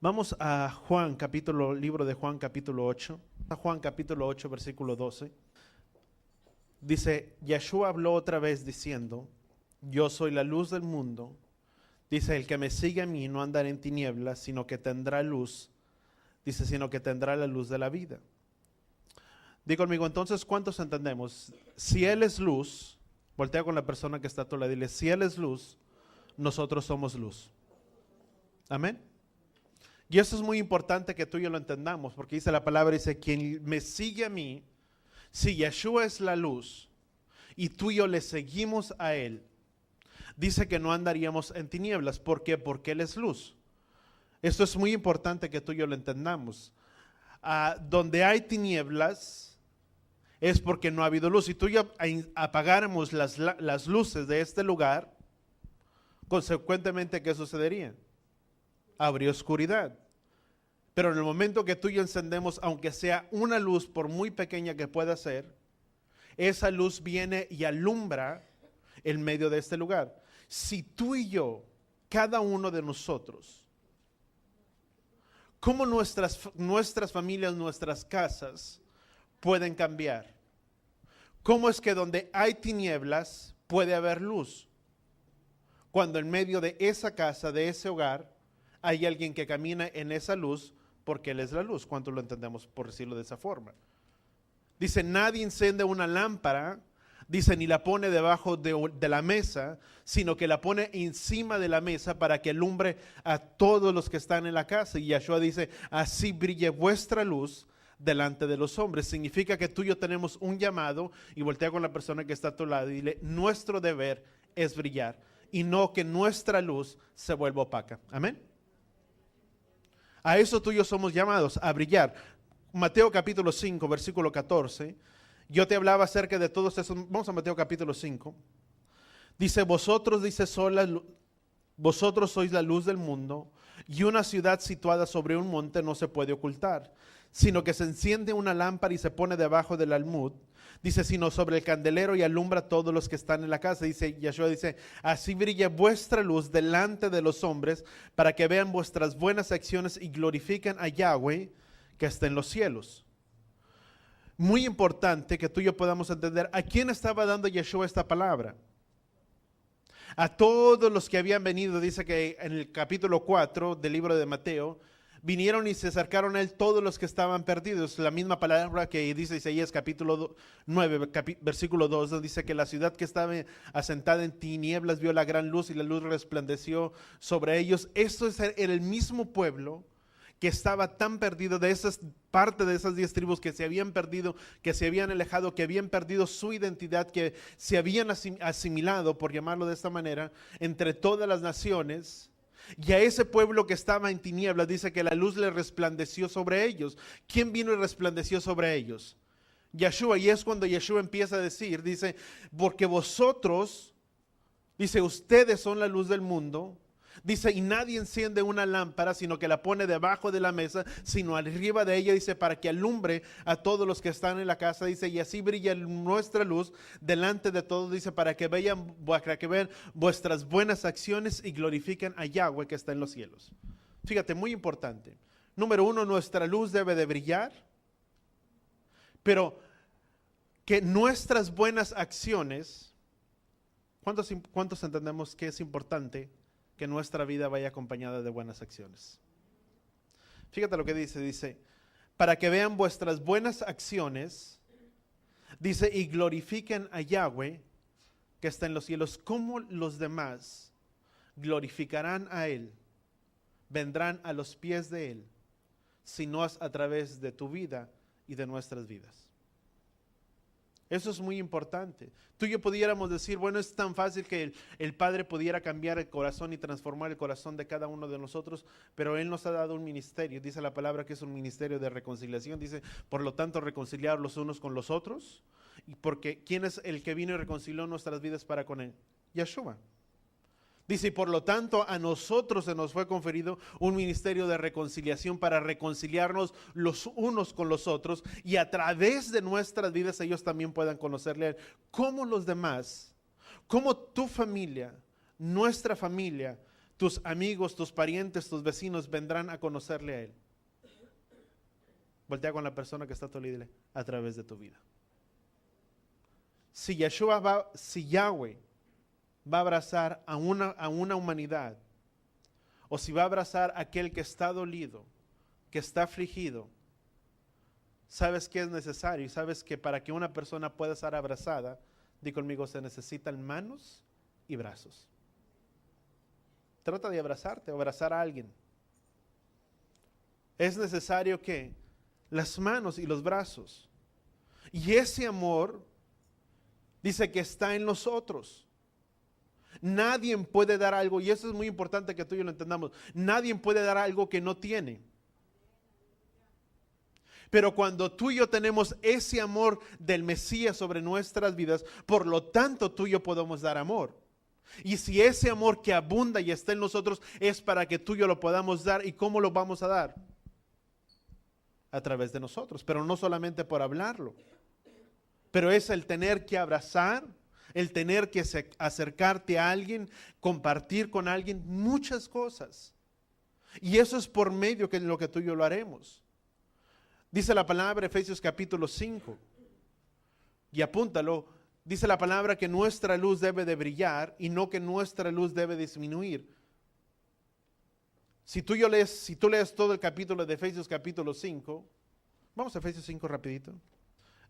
Vamos a libro de Juan capítulo 8. A Juan capítulo 8, versículo 12. Dice, Yeshua habló otra vez diciendo, yo soy la luz del mundo. Dice, el que me sigue a mí no andará en tinieblas, sino que tendrá luz. Dice, sino que tendrá la luz de la vida. Digo conmigo, entonces, ¿cuántos entendemos? Si Él es luz, voltea con la persona que está a tu lado y dile, si Él es luz, nosotros somos luz. Amén. Y eso es muy importante que tú y yo lo entendamos, porque dice la palabra, dice, quien me sigue a mí, si Yeshua es la luz y tú y yo le seguimos a Él, dice que no andaríamos en tinieblas. ¿Por qué? Porque Él es luz. Esto es muy importante que tú y yo lo entendamos. Donde hay tinieblas es porque no ha habido luz. Si tú y yo apagáramos las luces de este lugar, consecuentemente, ¿qué sucedería? Habría oscuridad. Pero en el momento que tú y yo encendemos, aunque sea una luz, por muy pequeña que pueda ser, esa luz viene y alumbra el medio de este lugar. Si tú y yo, cada uno de nosotros, ¿cómo nuestras familias, nuestras casas pueden cambiar? ¿Cómo es que donde hay tinieblas puede haber luz? Cuando en medio de esa casa, de ese hogar, hay alguien que camina en esa luz porque Él es la luz. ¿Cuánto lo entendemos por decirlo de esa forma? Dice, nadie enciende una lámpara, dice, ni la pone debajo de la mesa, sino que la pone encima de la mesa para que alumbre a todos los que están en la casa. Y Yeshua dice, así brille vuestra luz delante de los hombres. Significa que tú y yo tenemos un llamado, y voltea con la persona que está a tu lado y dile, nuestro deber es brillar y no que nuestra luz se vuelva opaca. Amén. A eso tú y yo somos llamados, a brillar. Mateo capítulo 5, versículo 14. Yo te hablaba acerca de todos esos. Vamos a Mateo capítulo 5. Dice, vosotros sois la luz del mundo, y una ciudad situada sobre un monte no se puede ocultar, sino que se enciende una lámpara y se pone debajo del almud. Dice, sino sobre el candelero y alumbra a todos los que están en la casa. Dice, Yeshua dice, así brilla vuestra luz delante de los hombres, para que vean vuestras buenas acciones y glorifiquen a Yahweh que está en los cielos. Muy importante que tú y yo podamos entender a quién estaba dando Yeshua esta palabra. A todos los que habían venido, dice que en el capítulo 4 del libro de Mateo, vinieron y se acercaron a Él todos los que estaban perdidos. La misma palabra que dice Isaías capítulo 9, versículo 2, donde dice que la ciudad que estaba asentada en tinieblas vio la gran luz y la luz resplandeció sobre ellos. Esto es el mismo pueblo que estaba tan perdido, de esas parte de esas 10 tribus que se habían perdido, que se habían alejado, que habían perdido su identidad, que se habían asimilado, por llamarlo de esta manera, entre todas las naciones. Y a ese pueblo que estaba en tinieblas, dice que la luz le resplandeció sobre ellos. ¿Quién vino y resplandeció sobre ellos? Yeshua. Y es cuando Yeshua empieza a decir, dice, porque vosotros, dice, ustedes son la luz del mundo. Dice, y nadie enciende una lámpara, sino que la pone debajo de la mesa, sino arriba de ella, dice, para que alumbre a todos los que están en la casa. Dice, y así brilla nuestra luz delante de todos, dice, para que vean vuestras buenas acciones y glorifiquen a Yahweh que está en los cielos. Fíjate, muy importante. Número 1, nuestra luz debe de brillar, pero que nuestras buenas acciones, ¿cuántos entendemos que es importante que nuestra vida vaya acompañada de buenas acciones? Fíjate lo que dice, para que vean vuestras buenas acciones, dice, y glorifiquen a Yahweh que está en los cielos. ¿Cómo los demás glorificarán a Él? Vendrán a los pies de Él, si no es a través de tu vida y de nuestras vidas. Eso es muy importante. Tú y yo pudiéramos decir, bueno, es tan fácil que el Padre pudiera cambiar el corazón y transformar el corazón de cada uno de nosotros, pero Él nos ha dado un ministerio. Dice la palabra que es un ministerio de reconciliación. Dice, por lo tanto, reconciliar los unos con los otros. Y porque ¿quién es el que vino y reconcilió nuestras vidas para con Él? Yeshua. Dice, y por lo tanto a nosotros se nos fue conferido un ministerio de reconciliación para reconciliarnos los unos con los otros, y a través de nuestras vidas ellos también puedan conocerle a Él. Como los demás, como tu familia, nuestra familia, tus amigos, tus parientes, tus vecinos vendrán a conocerle a Él. Voltea con la persona que está a tu lado y dile, a través de tu vida. Si Yahweh va a abrazar a una humanidad, o si va a abrazar a aquel que está dolido, que está afligido, sabes que es necesario y sabes que para que una persona pueda ser abrazada, di conmigo, se necesitan manos y brazos. Trata de abrazarte o abrazar a alguien. Es necesario que las manos y los brazos. Y ese amor dice que está en nosotros. Nadie puede dar algo, y eso es muy importante que tú y yo lo entendamos. Nadie puede dar algo que no tiene. Pero cuando tú y yo tenemos ese amor del Mesías sobre nuestras vidas, por lo tanto tú y yo podemos dar amor. Y si ese amor que abunda y está en nosotros es para que tú y yo lo podamos dar, ¿y cómo lo vamos a dar? A través de nosotros, pero no solamente por hablarlo. Pero es el tener que abrazar, el tener que acercarte a alguien, compartir con alguien muchas cosas. Y eso es por medio de lo que tú y yo lo haremos. Dice la palabra, Efesios capítulo 5, y apúntalo, dice la palabra que nuestra luz debe de brillar y no que nuestra luz debe disminuir. Si tú lees todo el capítulo de Efesios capítulo 5, vamos a Efesios 5 rapidito.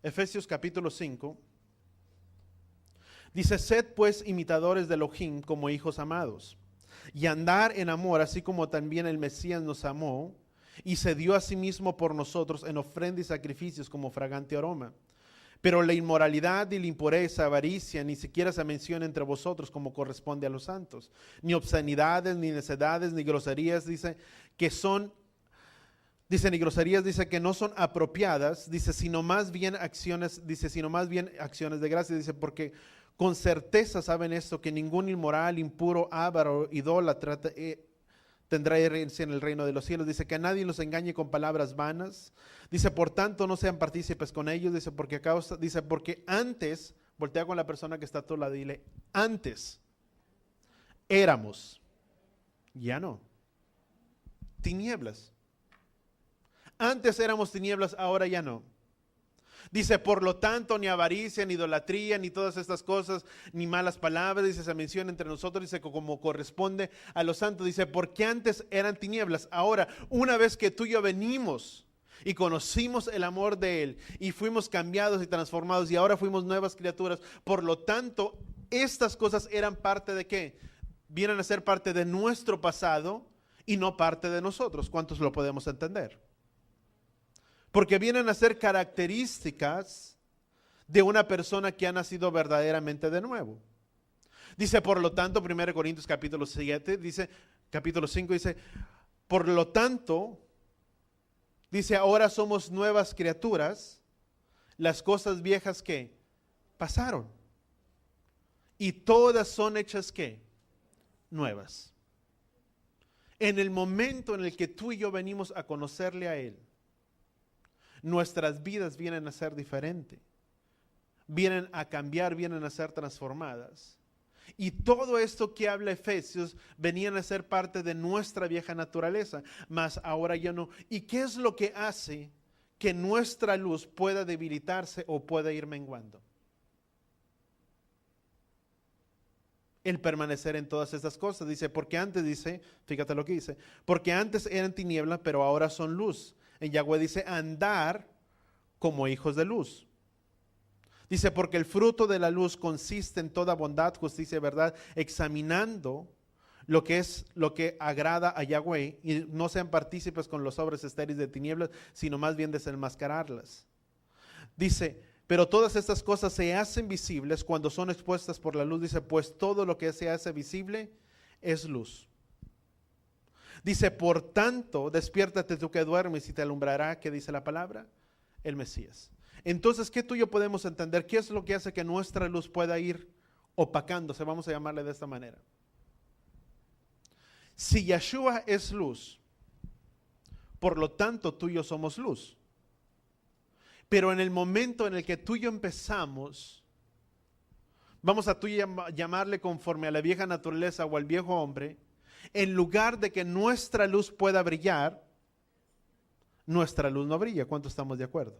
Efesios capítulo 5, dice, sed pues imitadores de Elohim como hijos amados, y andar en amor, así como también el Mesías nos amó, y se dio a sí mismo por nosotros en ofrenda y sacrificios como fragante aroma. Pero la inmoralidad y la impureza, avaricia, ni siquiera se menciona entre vosotros como corresponde a los santos. Ni obscenidades, ni necedades, ni groserías, dice ni groserías, dice que no son apropiadas, dice, sino más bien acciones de gracia, dice, porque con certeza saben esto, que ningún inmoral, impuro, avaro, idólatra tendrá herencia en el reino de los cielos. Dice que a nadie los engañe con palabras vanas. Dice, por tanto, no sean partícipes con ellos. Dice, porque antes, voltea con la persona que está a tu lado y dile, antes éramos, ya no, tinieblas. Antes éramos tinieblas, ahora ya no. Dice, por lo tanto, ni avaricia, ni idolatría, ni todas estas cosas, ni malas palabras, dice, se menciona entre nosotros, dice, como corresponde a los santos. Dice, porque antes eran tinieblas. Ahora, una vez que tú y yo venimos y conocimos el amor de Él, y fuimos cambiados y transformados, y ahora fuimos nuevas criaturas, por lo tanto, estas cosas eran parte de ¿qué? Vienen a ser parte de nuestro pasado y no parte de nosotros. ¿Cuántos lo podemos entender? Porque vienen a ser características de una persona que ha nacido verdaderamente de nuevo. Dice, por lo tanto, 1 Corintios capítulo 7, capítulo 5, dice, por lo tanto, dice, ahora somos nuevas criaturas, las cosas viejas que pasaron. Y todas son hechas ¿qué? Nuevas. En el momento en el que tú y yo venimos a conocerle a Él, nuestras vidas vienen a ser diferentes, vienen a cambiar, vienen a ser transformadas. Y todo esto que habla Efesios venían a ser parte de nuestra vieja naturaleza, mas ahora ya no. ¿Y qué es lo que hace que nuestra luz pueda debilitarse o pueda ir menguando? El permanecer en todas estas cosas. Dice, porque antes fíjate lo que dice, porque antes eran tinieblas, pero ahora son luz. En Yahweh dice, andar como hijos de luz. Dice, porque el fruto de la luz consiste en toda bondad, justicia y verdad, examinando lo que agrada a Yahweh, y no sean partícipes con los obras estériles de tinieblas, sino más bien desenmascararlas. Dice, pero todas estas cosas se hacen visibles cuando son expuestas por la luz. Dice, pues todo lo que se hace visible es luz. Dice, por tanto, despiértate tú que duermes y te alumbrará, ¿qué dice la palabra? El Mesías. Entonces, ¿qué tú y yo podemos entender? ¿Qué es lo que hace que nuestra luz pueda ir opacándose? Vamos a llamarle de esta manera. Si Yeshua es luz, por lo tanto tú y yo somos luz. Pero en el momento en el que tú y yo empezamos, vamos a tú llamarle conforme a la vieja naturaleza o al viejo hombre, en lugar de que nuestra luz pueda brillar, nuestra luz no brilla. ¿Cuántos estamos de acuerdo?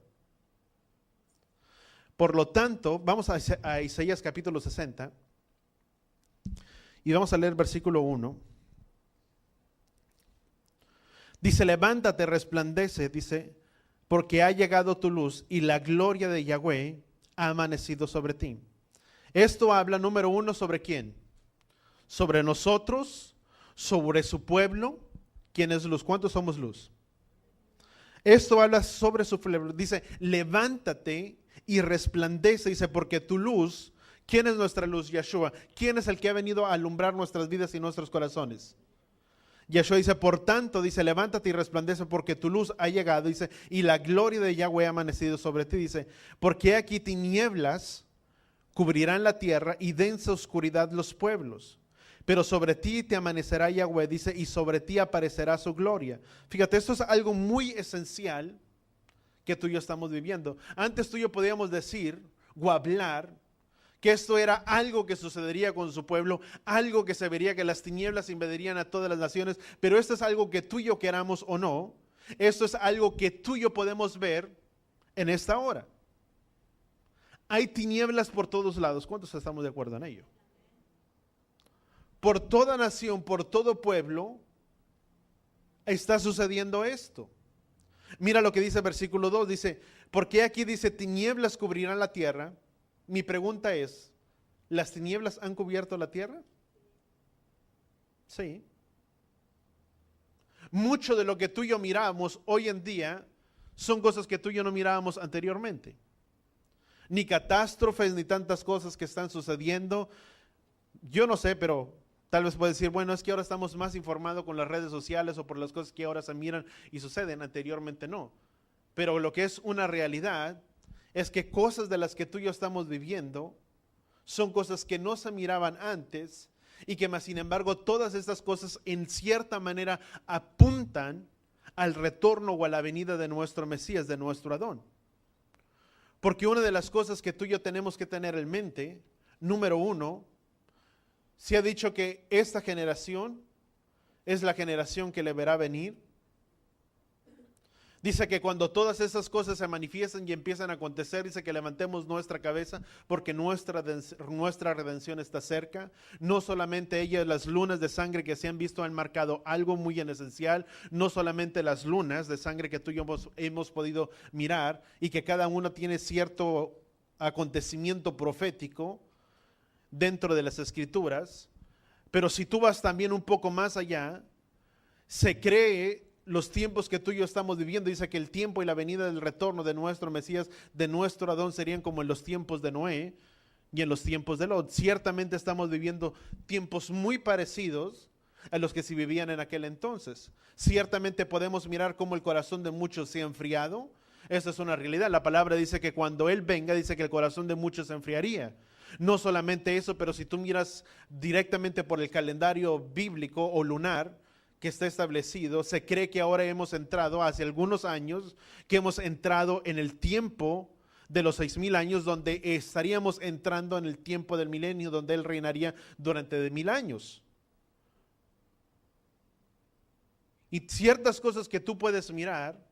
Por lo tanto, vamos a Isaías capítulo 60 y vamos a leer versículo 1. Dice, levántate, resplandece, dice, porque ha llegado tu luz y la gloria de Yahweh ha amanecido sobre ti. Esto habla, número uno, ¿sobre quién? Sobre nosotros, sobre su pueblo. ¿Quién es luz? ¿Cuántos somos luz? Esto habla sobre su pueblo. Dice, levántate y resplandece, dice, porque tu luz, ¿quién es nuestra luz? Yeshua. ¿Quién es el que ha venido a alumbrar nuestras vidas y nuestros corazones? Yeshua dice, por tanto, dice, levántate y resplandece porque tu luz ha llegado, dice, y la gloria de Yahweh ha amanecido sobre ti, dice, porque aquí tinieblas cubrirán la tierra y densa oscuridad los pueblos. Pero sobre ti te amanecerá Yahweh, dice, y sobre ti aparecerá su gloria. Fíjate, esto es algo muy esencial que tú y yo estamos viviendo. Antes tú y yo podíamos decir o hablar que esto era algo que sucedería con su pueblo, algo que se vería, que las tinieblas invadirían a todas las naciones, pero esto es algo que tú y yo queramos o no, esto es algo que tú y yo podemos ver en esta hora. Hay tinieblas por todos lados. ¿Cuántos estamos de acuerdo en ello? Por toda nación, por todo pueblo, está sucediendo esto. Mira lo que dice el versículo 2, dice, porque aquí dice, tinieblas cubrirán la tierra. Mi pregunta es, ¿las tinieblas han cubierto la tierra? Sí. Mucho de lo que tú y yo miramos hoy en día son cosas que tú y yo no mirábamos anteriormente. Ni catástrofes, ni tantas cosas que están sucediendo. Yo no sé, pero tal vez puedes decir, bueno, es que ahora estamos más informados con las redes sociales o por las cosas que ahora se miran y suceden, anteriormente no. Pero lo que es una realidad es que cosas de las que tú y yo estamos viviendo son cosas que no se miraban antes y que más sin embargo todas estas cosas en cierta manera apuntan al retorno o a la venida de nuestro Mesías, de nuestro Adón. Porque una de las cosas que tú y yo tenemos que tener en mente, número uno, se ha dicho que esta generación es la generación que le verá venir. Dice que cuando todas esas cosas se manifiestan y empiezan a acontecer, dice que levantemos nuestra cabeza porque nuestra redención está cerca. No solamente ellas, las lunas de sangre que se han visto han marcado algo muy en esencial, no solamente las lunas de sangre que tú y yo hemos podido mirar y que cada una tiene cierto acontecimiento profético dentro de las escrituras, pero si tú vas también un poco más allá, se cree los tiempos que tú y yo estamos viviendo, dice que el tiempo y la venida del retorno de nuestro Mesías, de nuestro Adón, serían como en los tiempos de Noé y en los tiempos de Lot. Ciertamente estamos viviendo tiempos muy parecidos a los que se vivían en aquel entonces. Ciertamente podemos mirar cómo el corazón de muchos se ha enfriado. Esa es una realidad. La palabra dice que cuando Él venga, dice que el corazón de muchos se enfriaría. No solamente eso, pero si tú miras directamente por el calendario bíblico o lunar que está establecido, se cree que ahora hemos entrado, hace algunos años, que hemos entrado en el tiempo de los 6,000 años, donde estaríamos entrando en el tiempo del milenio, donde Él reinaría durante 1000 años. Y ciertas cosas que tú puedes mirar,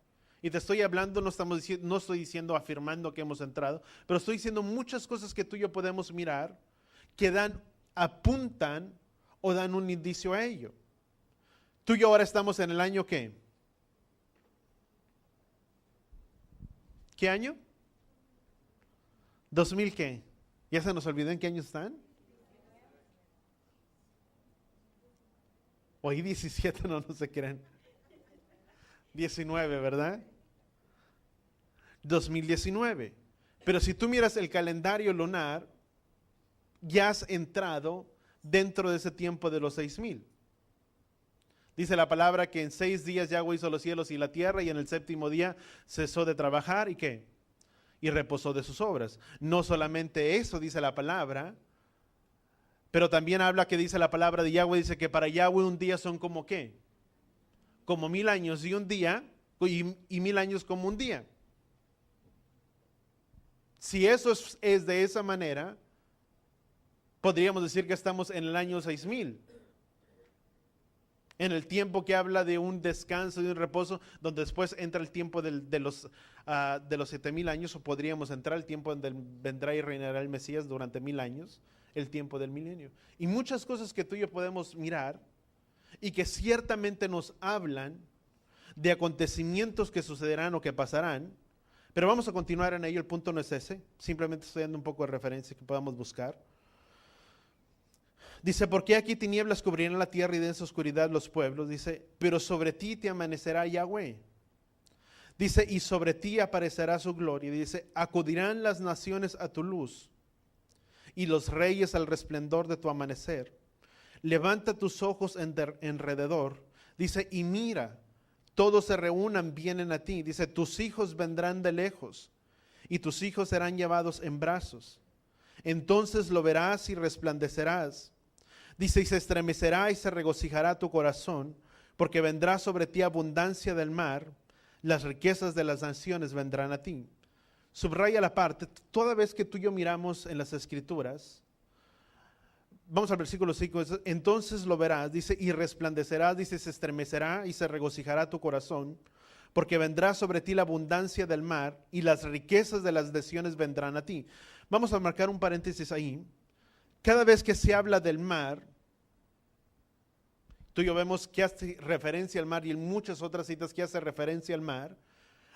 y te estoy hablando, no estoy diciendo, afirmando que hemos entrado, pero estoy diciendo muchas cosas que tú y yo podemos mirar que apuntan o dan un indicio a ello. Tú y yo ahora estamos en el año ¿qué? ¿Qué año? 2000 ¿qué? ¿Ya se nos olvidó en qué año están? Hoy 17, no se crean. 19, ¿verdad? 2019. Pero si tú miras el calendario lunar, ya has entrado dentro de ese tiempo de los 6,000. Dice la palabra que en 6 días Yahweh hizo los cielos y la tierra y en el 7º día cesó de trabajar y ¿qué? Y reposó de sus obras. No solamente eso dice la palabra, pero también habla que dice la palabra de Yahweh, dice que para Yahweh un día son como ¿qué? Como 1000 años y un día, y 1000 años como un día. Si eso es de esa manera, podríamos decir que estamos en el año 6,000. En el tiempo que habla de un descanso, de un reposo, donde después entra el tiempo de los 7,000 años, o podríamos entrar el tiempo donde vendrá y reinará el Mesías durante 1,000 años, el tiempo del milenio. Y muchas cosas que tú y yo podemos mirar y que ciertamente nos hablan de acontecimientos que sucederán o que pasarán, pero vamos a continuar en ello. El punto no es ese, simplemente estoy dando un poco de referencia que podamos buscar. Dice, porque aquí tinieblas cubrirán la tierra y densa oscuridad los pueblos. Dice, pero sobre ti te amanecerá Yahweh. Dice, y sobre ti aparecerá su gloria. Dice, acudirán las naciones a tu luz y los reyes al resplendor de tu amanecer. Levanta tus ojos alrededor. Dice, y mira, todos se reúnan, vienen a ti. Dice, tus hijos vendrán de lejos y tus hijos serán llevados en brazos. Entonces lo verás y resplandecerás. Dice, y se estremecerá y se regocijará tu corazón, porque vendrá sobre ti abundancia del mar, las riquezas de las naciones vendrán a ti. Subraya la parte, toda vez que tú y yo miramos en las Escrituras, vamos al versículo 5, entonces lo verás, dice, y resplandecerás, dice, se estremecerá y se regocijará tu corazón, porque vendrá sobre ti la abundancia del mar y las riquezas de las naciones vendrán a ti. Vamos a marcar un paréntesis ahí. Cada vez que se habla del mar, tú y yo vemos que hace referencia al mar, y en muchas otras citas que hace referencia al mar,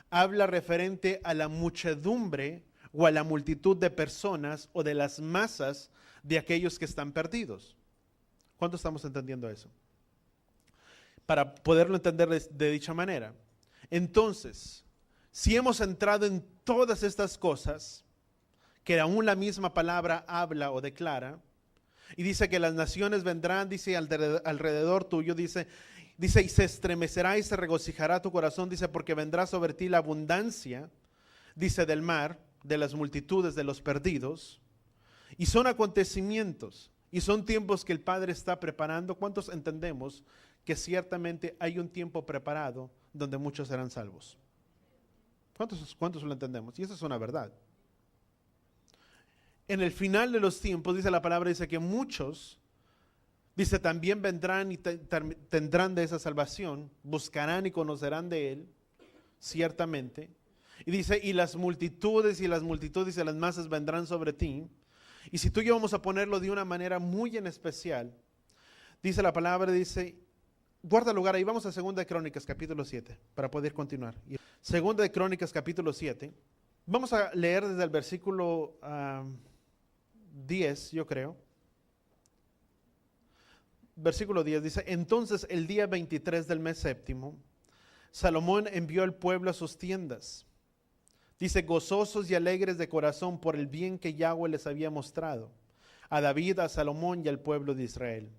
habla referente a la muchedumbre o a la multitud de personas o de las masas de aquellos que están perdidos. ¿Cuánto estamos entendiendo eso? Para poderlo entender de dicha manera. Entonces, si hemos entrado en todas estas cosas, que aún la misma palabra habla o declara, y dice que las naciones vendrán, dice, alrededor tuyo, dice, y se estremecerá y se regocijará tu corazón, dice, porque vendrá sobre ti la abundancia, dice, del mar, de las multitudes de los perdidos, y son acontecimientos, y son tiempos que el Padre está preparando. ¿Cuántos entendemos que ciertamente hay un tiempo preparado donde muchos serán salvos? ¿Cuántos lo entendemos? Y esa es una verdad. En el final de los tiempos, dice la palabra, dice que muchos, dice, también vendrán y tendrán de esa salvación, buscarán y conocerán de él, ciertamente. Y dice, y las multitudes y las masas vendrán sobre ti. Y si tú y yo vamos a ponerlo de una manera muy en especial, dice la palabra, dice, guarda lugar ahí, vamos a 2 de Crónicas, capítulo 7, para poder continuar. 2 de Crónicas, capítulo 7, vamos a leer desde el versículo 10, yo creo. Versículo 10 dice, entonces el día 23 del mes séptimo, Salomón envió al pueblo a sus tiendas. Dice, gozosos y alegres de corazón por el bien que Yahweh les había mostrado, a David, a Salomón y al pueblo de Israel.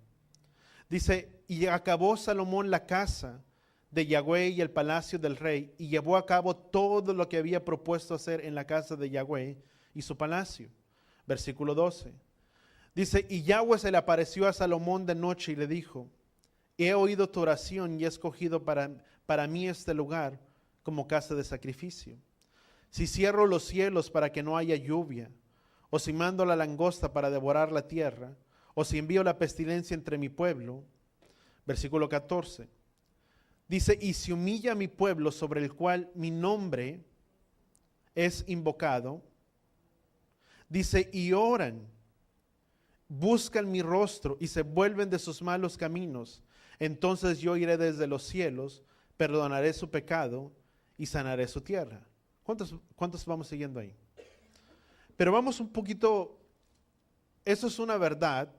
Dice, y acabó Salomón la casa de Yahweh y el palacio del rey, y llevó a cabo todo lo que había propuesto hacer en la casa de Yahweh y su palacio. Versículo 12. Dice, y Yahweh se le apareció a Salomón de noche y le dijo, he oído tu oración y he escogido para mí este lugar como casa de sacrificio. Si cierro los cielos para que no haya lluvia, o si mando la langosta para devorar la tierra, o si envío la pestilencia entre mi pueblo. Versículo 14. Dice, y si humilla mi pueblo sobre el cual mi nombre es invocado, dice, y oran, buscan mi rostro y se vuelven de sus malos caminos, entonces yo iré desde los cielos, perdonaré su pecado y sanaré su tierra. ¿Cuántos vamos siguiendo ahí? Pero vamos un poquito, eso es una verdad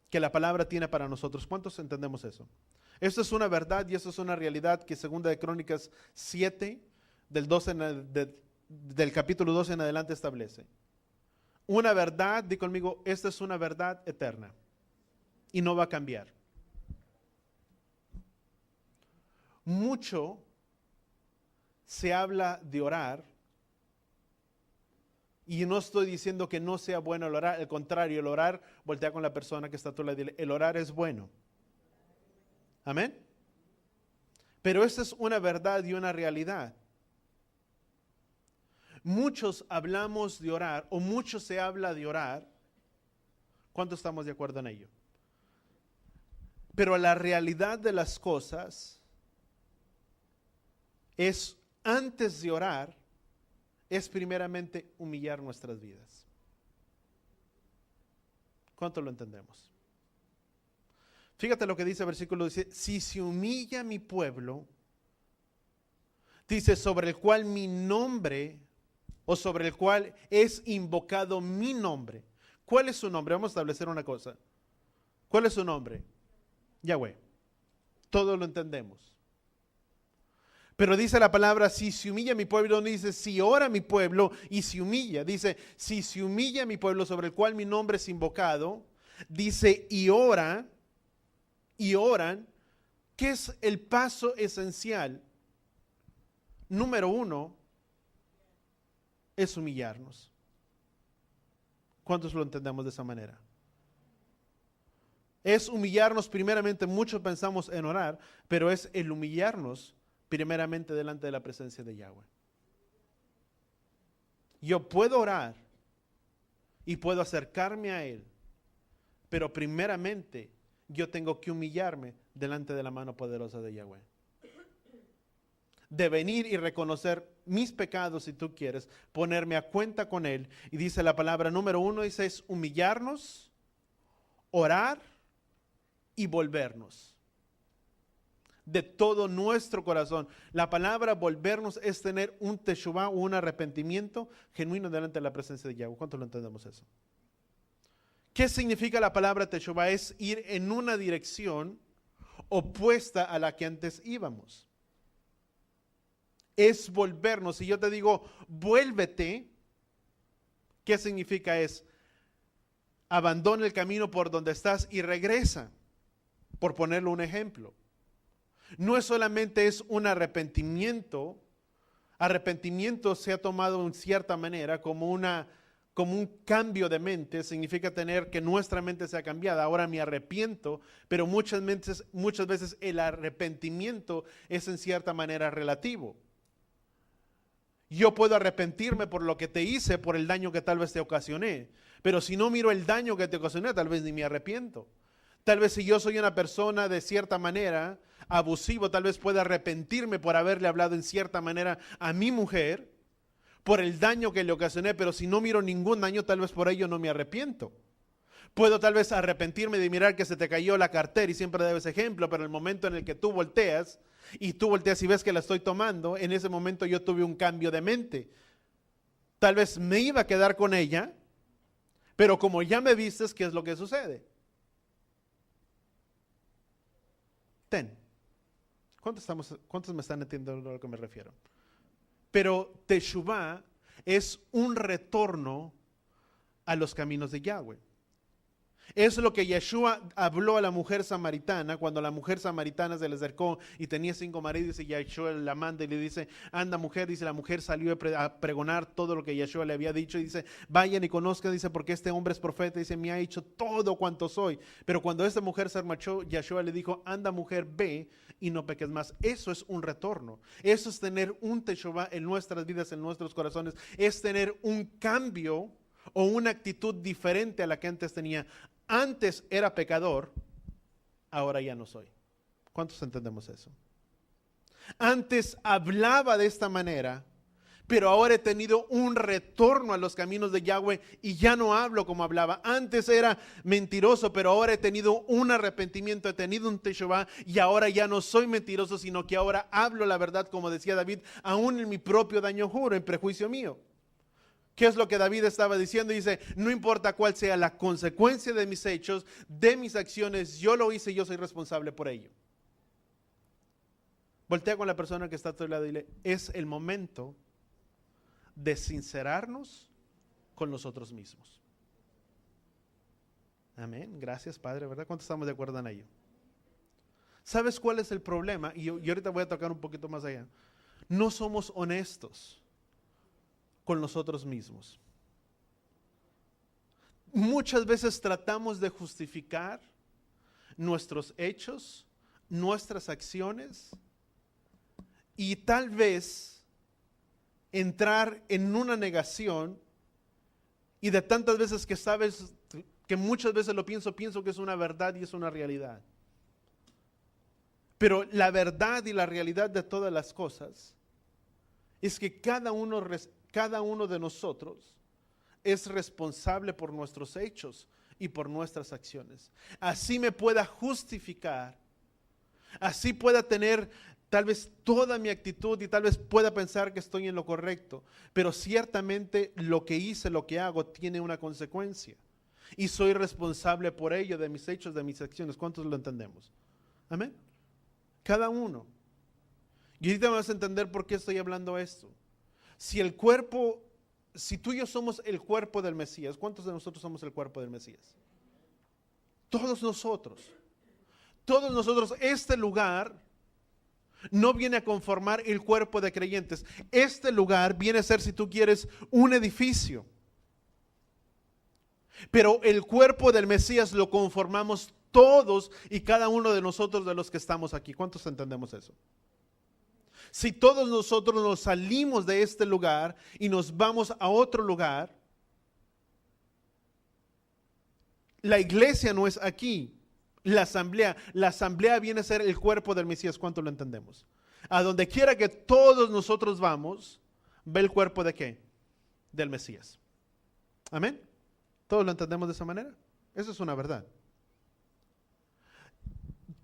que la palabra tiene para nosotros. ¿Cuántos entendemos eso? Eso es una verdad y eso es una realidad que 2 de Crónicas 7, del capítulo 12 en adelante establece. Una verdad, di conmigo, esta es una verdad eterna y no va a cambiar. Mucho se habla de orar, y no estoy diciendo que no sea bueno el orar, al contrario, el orar, voltea con la persona que está a tu lado y dile, el orar es bueno. Amén. Pero esta es una verdad y una realidad. Muchos hablamos de orar, o mucho se habla de orar. ¿Cuántos estamos de acuerdo en ello? Pero la realidad de las cosas es, antes de orar, es primeramente humillar nuestras vidas. ¿Cuánto lo entendemos? Fíjate lo que dice el versículo, dice, si se humilla mi pueblo, dice, sobre el cual mi nombre, o sobre el cual es invocado mi nombre. ¿Cuál es su nombre? Vamos a establecer una cosa. ¿Cuál es su nombre? Yahweh. Todo lo entendemos. Pero dice la palabra, si se humilla mi pueblo, no dice, si ora mi pueblo y se humilla. Dice, si se humilla mi pueblo sobre el cual mi nombre es invocado, dice, y oran. ¿Qué es el paso esencial? Número 1 es humillarnos. ¿Cuántos lo entendemos de esa manera? Es humillarnos primeramente, muchos pensamos en orar, pero es el humillarnos primeramente delante de la presencia de Yahweh. Yo puedo orar y puedo acercarme a Él, pero primeramente yo tengo que humillarme delante de la mano poderosa de Yahweh. De venir y reconocer mis pecados, si tú quieres, ponerme a cuenta con Él. Y dice la palabra número 1, dice es humillarnos, orar y volvernos. De todo nuestro corazón. La palabra volvernos es tener un teshuvah, un arrepentimiento genuino delante de la presencia de Yahweh. ¿Cuánto lo entendemos eso? ¿Qué significa la palabra teshuvah? Es ir en una dirección opuesta a la que antes íbamos. Es volvernos. Si yo te digo, vuélvete, ¿qué significa? Es abandona el camino por donde estás y regresa, por ponerle un ejemplo. No es solamente es un arrepentimiento. Arrepentimiento se ha tomado en cierta manera como un cambio de mente. Significa tener que nuestra mente sea cambiada. Ahora me arrepiento, pero muchas veces el arrepentimiento es en cierta manera relativo. Yo puedo arrepentirme por lo que te hice, por el daño que tal vez te ocasioné, pero si no miro el daño que te ocasioné, tal vez ni me arrepiento. Tal vez si yo soy una persona de cierta manera abusivo, tal vez pueda arrepentirme por haberle hablado en cierta manera a mi mujer, por el daño que le ocasioné, pero si no miro ningún daño, tal vez por ello no me arrepiento. Puedo tal vez arrepentirme de mirar que se te cayó la cartera y siempre debes ejemplo, pero el momento en el que tú volteas y ves que la estoy tomando, en ese momento yo tuve un cambio de mente. Tal vez me iba a quedar con ella, pero como ya me vistes, ¿qué es lo que sucede? ¿Cuántos me están entendiendo a lo que me refiero? Pero teshuvah es un retorno a los caminos de Yahweh. Es lo que Yeshua habló a la mujer samaritana cuando la mujer samaritana se le acercó y tenía 5 maridos y Yeshua la manda y le dice, anda mujer, dice la mujer salió a pregonar todo lo que Yeshua le había dicho y dice, vayan y conozcan, dice, porque este hombre es profeta, dice, me ha hecho todo cuanto soy. Pero cuando esta mujer se marchó, Yeshua le dijo, anda mujer, ve y no peques más. Eso es un retorno. Eso es tener un teshuvah en nuestras vidas, en nuestros corazones. Es tener un cambio o una actitud diferente a la que antes tenía. Antes era pecador, ahora ya no soy. ¿Cuántos entendemos eso? Antes hablaba de esta manera, pero ahora he tenido un retorno a los caminos de Yahweh y ya no hablo como hablaba. Antes era mentiroso, pero ahora he tenido un arrepentimiento, he tenido un teshuvah y ahora ya no soy mentiroso, sino que ahora hablo la verdad, como decía David, aún en mi propio daño juro, en prejuicio mío. ¿Qué es lo que David estaba diciendo? Dice, no importa cuál sea la consecuencia de mis hechos, de mis acciones, yo lo hice y yo soy responsable por ello. Voltea con la persona que está a tu lado y dile, es el momento de sincerarnos con nosotros mismos. Amén, gracias Padre, ¿verdad? ¿Cuántos estamos de acuerdo en ello? ¿Sabes cuál es el problema? Y ahorita voy a tocar un poquito más allá. No somos honestos con nosotros mismos. Muchas veces tratamos de justificar nuestros hechos, nuestras acciones y tal vez entrar en una negación y de tantas veces que sabes que muchas veces lo pienso que es una verdad y es una realidad. Pero la verdad y la realidad de todas las cosas es que cada uno de nosotros es responsable por nuestros hechos y por nuestras acciones. Así me pueda justificar, así pueda tener tal vez toda mi actitud y tal vez pueda pensar que estoy en lo correcto, pero ciertamente lo que hice, lo que hago tiene una consecuencia y soy responsable por ello, de mis hechos, de mis acciones. ¿Cuántos lo entendemos? Amén. Cada uno. Y ahorita vas a entender por qué estoy hablando esto. Si tú y yo somos el cuerpo del Mesías, ¿cuántos de nosotros somos el cuerpo del Mesías? Todos nosotros. Todos nosotros. Este lugar no viene a conformar el cuerpo de creyentes. Este lugar viene a ser, si tú quieres, un edificio. Pero el cuerpo del Mesías lo conformamos todos y cada uno de nosotros, de los que estamos aquí. ¿Cuántos entendemos eso? Si todos nosotros nos salimos de este lugar y nos vamos a otro lugar, la iglesia no es aquí. La asamblea viene a ser el cuerpo del Mesías. ¿Cuánto lo entendemos? A donde quiera que todos nosotros vamos, ve el cuerpo de ¿qué? Del Mesías. Amén. ¿Todos lo entendemos de esa manera? Eso es una verdad.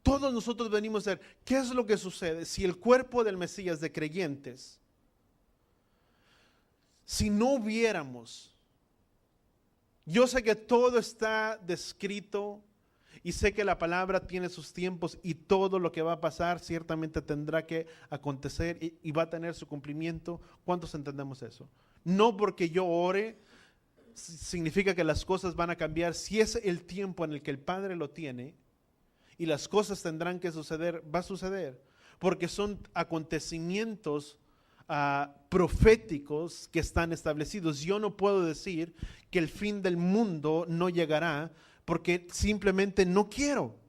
Todos nosotros venimos a ver qué es lo que sucede si el cuerpo del Mesías de creyentes, si no hubiéramos, yo sé que todo está descrito y sé que la palabra tiene sus tiempos y todo lo que va a pasar ciertamente tendrá que acontecer y va a tener su cumplimiento. ¿Cuántos entendemos eso? No porque yo ore significa que las cosas van a cambiar. Si es el tiempo en el que el Padre lo tiene y las cosas tendrán que suceder, va a suceder, porque son acontecimientos proféticos que están establecidos. Yo no puedo decir que el fin del mundo no llegará porque simplemente no quiero.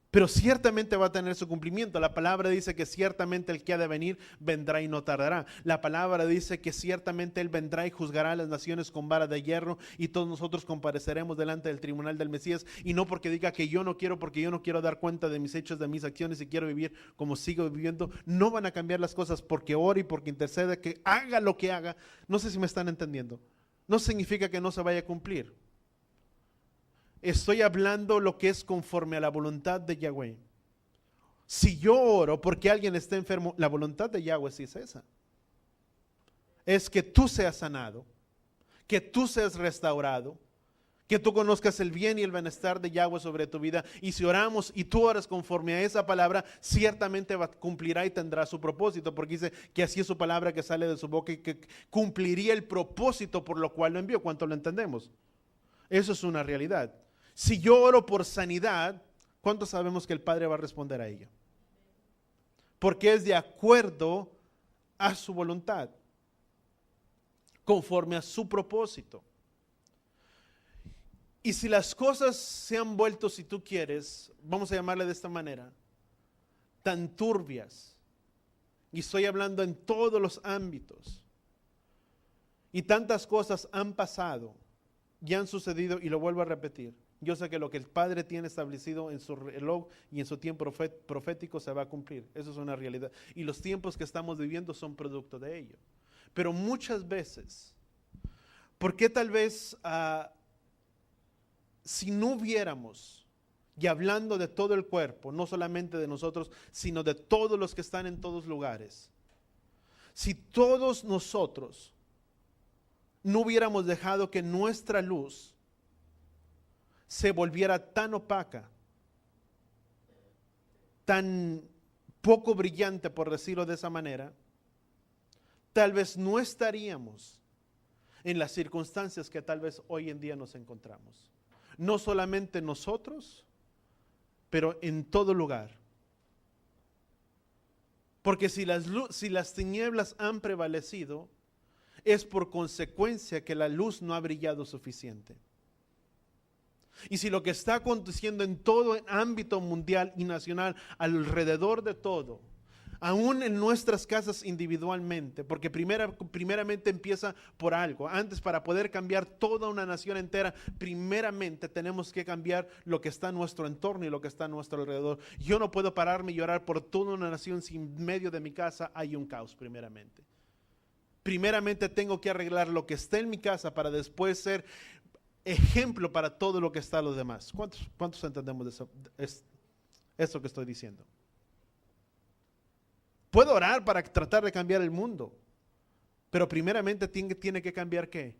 Pero ciertamente va a tener su cumplimiento. La palabra dice que ciertamente el que ha de venir vendrá y no tardará. La palabra dice que ciertamente Él vendrá y juzgará a las naciones con vara de hierro y todos nosotros compareceremos delante del tribunal del Mesías. Y no porque diga que yo no quiero, porque yo no quiero dar cuenta de mis hechos, de mis acciones y quiero vivir como sigo viviendo. No van a cambiar las cosas porque ore y porque interceda, que haga lo que haga. No sé si me están entendiendo. No significa que no se vaya a cumplir. Estoy hablando lo que es conforme a la voluntad de Yahweh. Si yo oro porque alguien está enfermo, la voluntad de Yahweh sí es esa. Es que tú seas sanado, que tú seas restaurado, que tú conozcas el bien y el bienestar de Yahweh sobre tu vida. Y si oramos y tú oras conforme a esa palabra, ciertamente cumplirá y tendrá su propósito, porque dice que así es su palabra que sale de su boca y que cumpliría el propósito por lo cual lo envió. ¿Cuánto lo entendemos? Eso es una realidad. Si yo oro por sanidad, ¿cuántos sabemos que el Padre va a responder a ello? Porque es de acuerdo a su voluntad, conforme a su propósito. Y si las cosas se han vuelto, si tú quieres, vamos a llamarle de esta manera, tan turbias, y estoy hablando en todos los ámbitos, y tantas cosas han pasado y han sucedido, y lo vuelvo a repetir, yo sé que lo que el Padre tiene establecido en su reloj y en su tiempo profético se va a cumplir. Eso es una realidad. Y los tiempos que estamos viviendo son producto de ello. Pero muchas veces, ¿por qué tal vez si no hubiéramos, y hablando de todo el cuerpo, no solamente de nosotros, sino de todos los que están en todos lugares, si todos nosotros no hubiéramos dejado que nuestra luz se volviera tan opaca, tan poco brillante, por decirlo de esa manera, tal vez no estaríamos en las circunstancias que tal vez hoy en día nos encontramos. No solamente nosotros, pero en todo lugar. Porque si las tinieblas han prevalecido, es por consecuencia que la luz no ha brillado suficiente. Y si lo que está aconteciendo en todo el ámbito mundial y nacional, alrededor de todo, Aún en nuestras casas individualmente, porque primeramente empieza por algo. Antes, para poder cambiar toda una nación entera, primeramente tenemos que cambiar lo que está en nuestro entorno y lo que está a nuestro alrededor. Yo no puedo pararme y llorar por toda una nación si en medio de mi casa hay un caos primeramente. Primeramente tengo que arreglar lo que está en mi casa para después ser ejemplo para todo lo que está a los demás. ¿Cuántos entendemos de eso que estoy diciendo? Puedo orar para tratar de cambiar el mundo, pero primeramente tiene que cambiar ¿qué?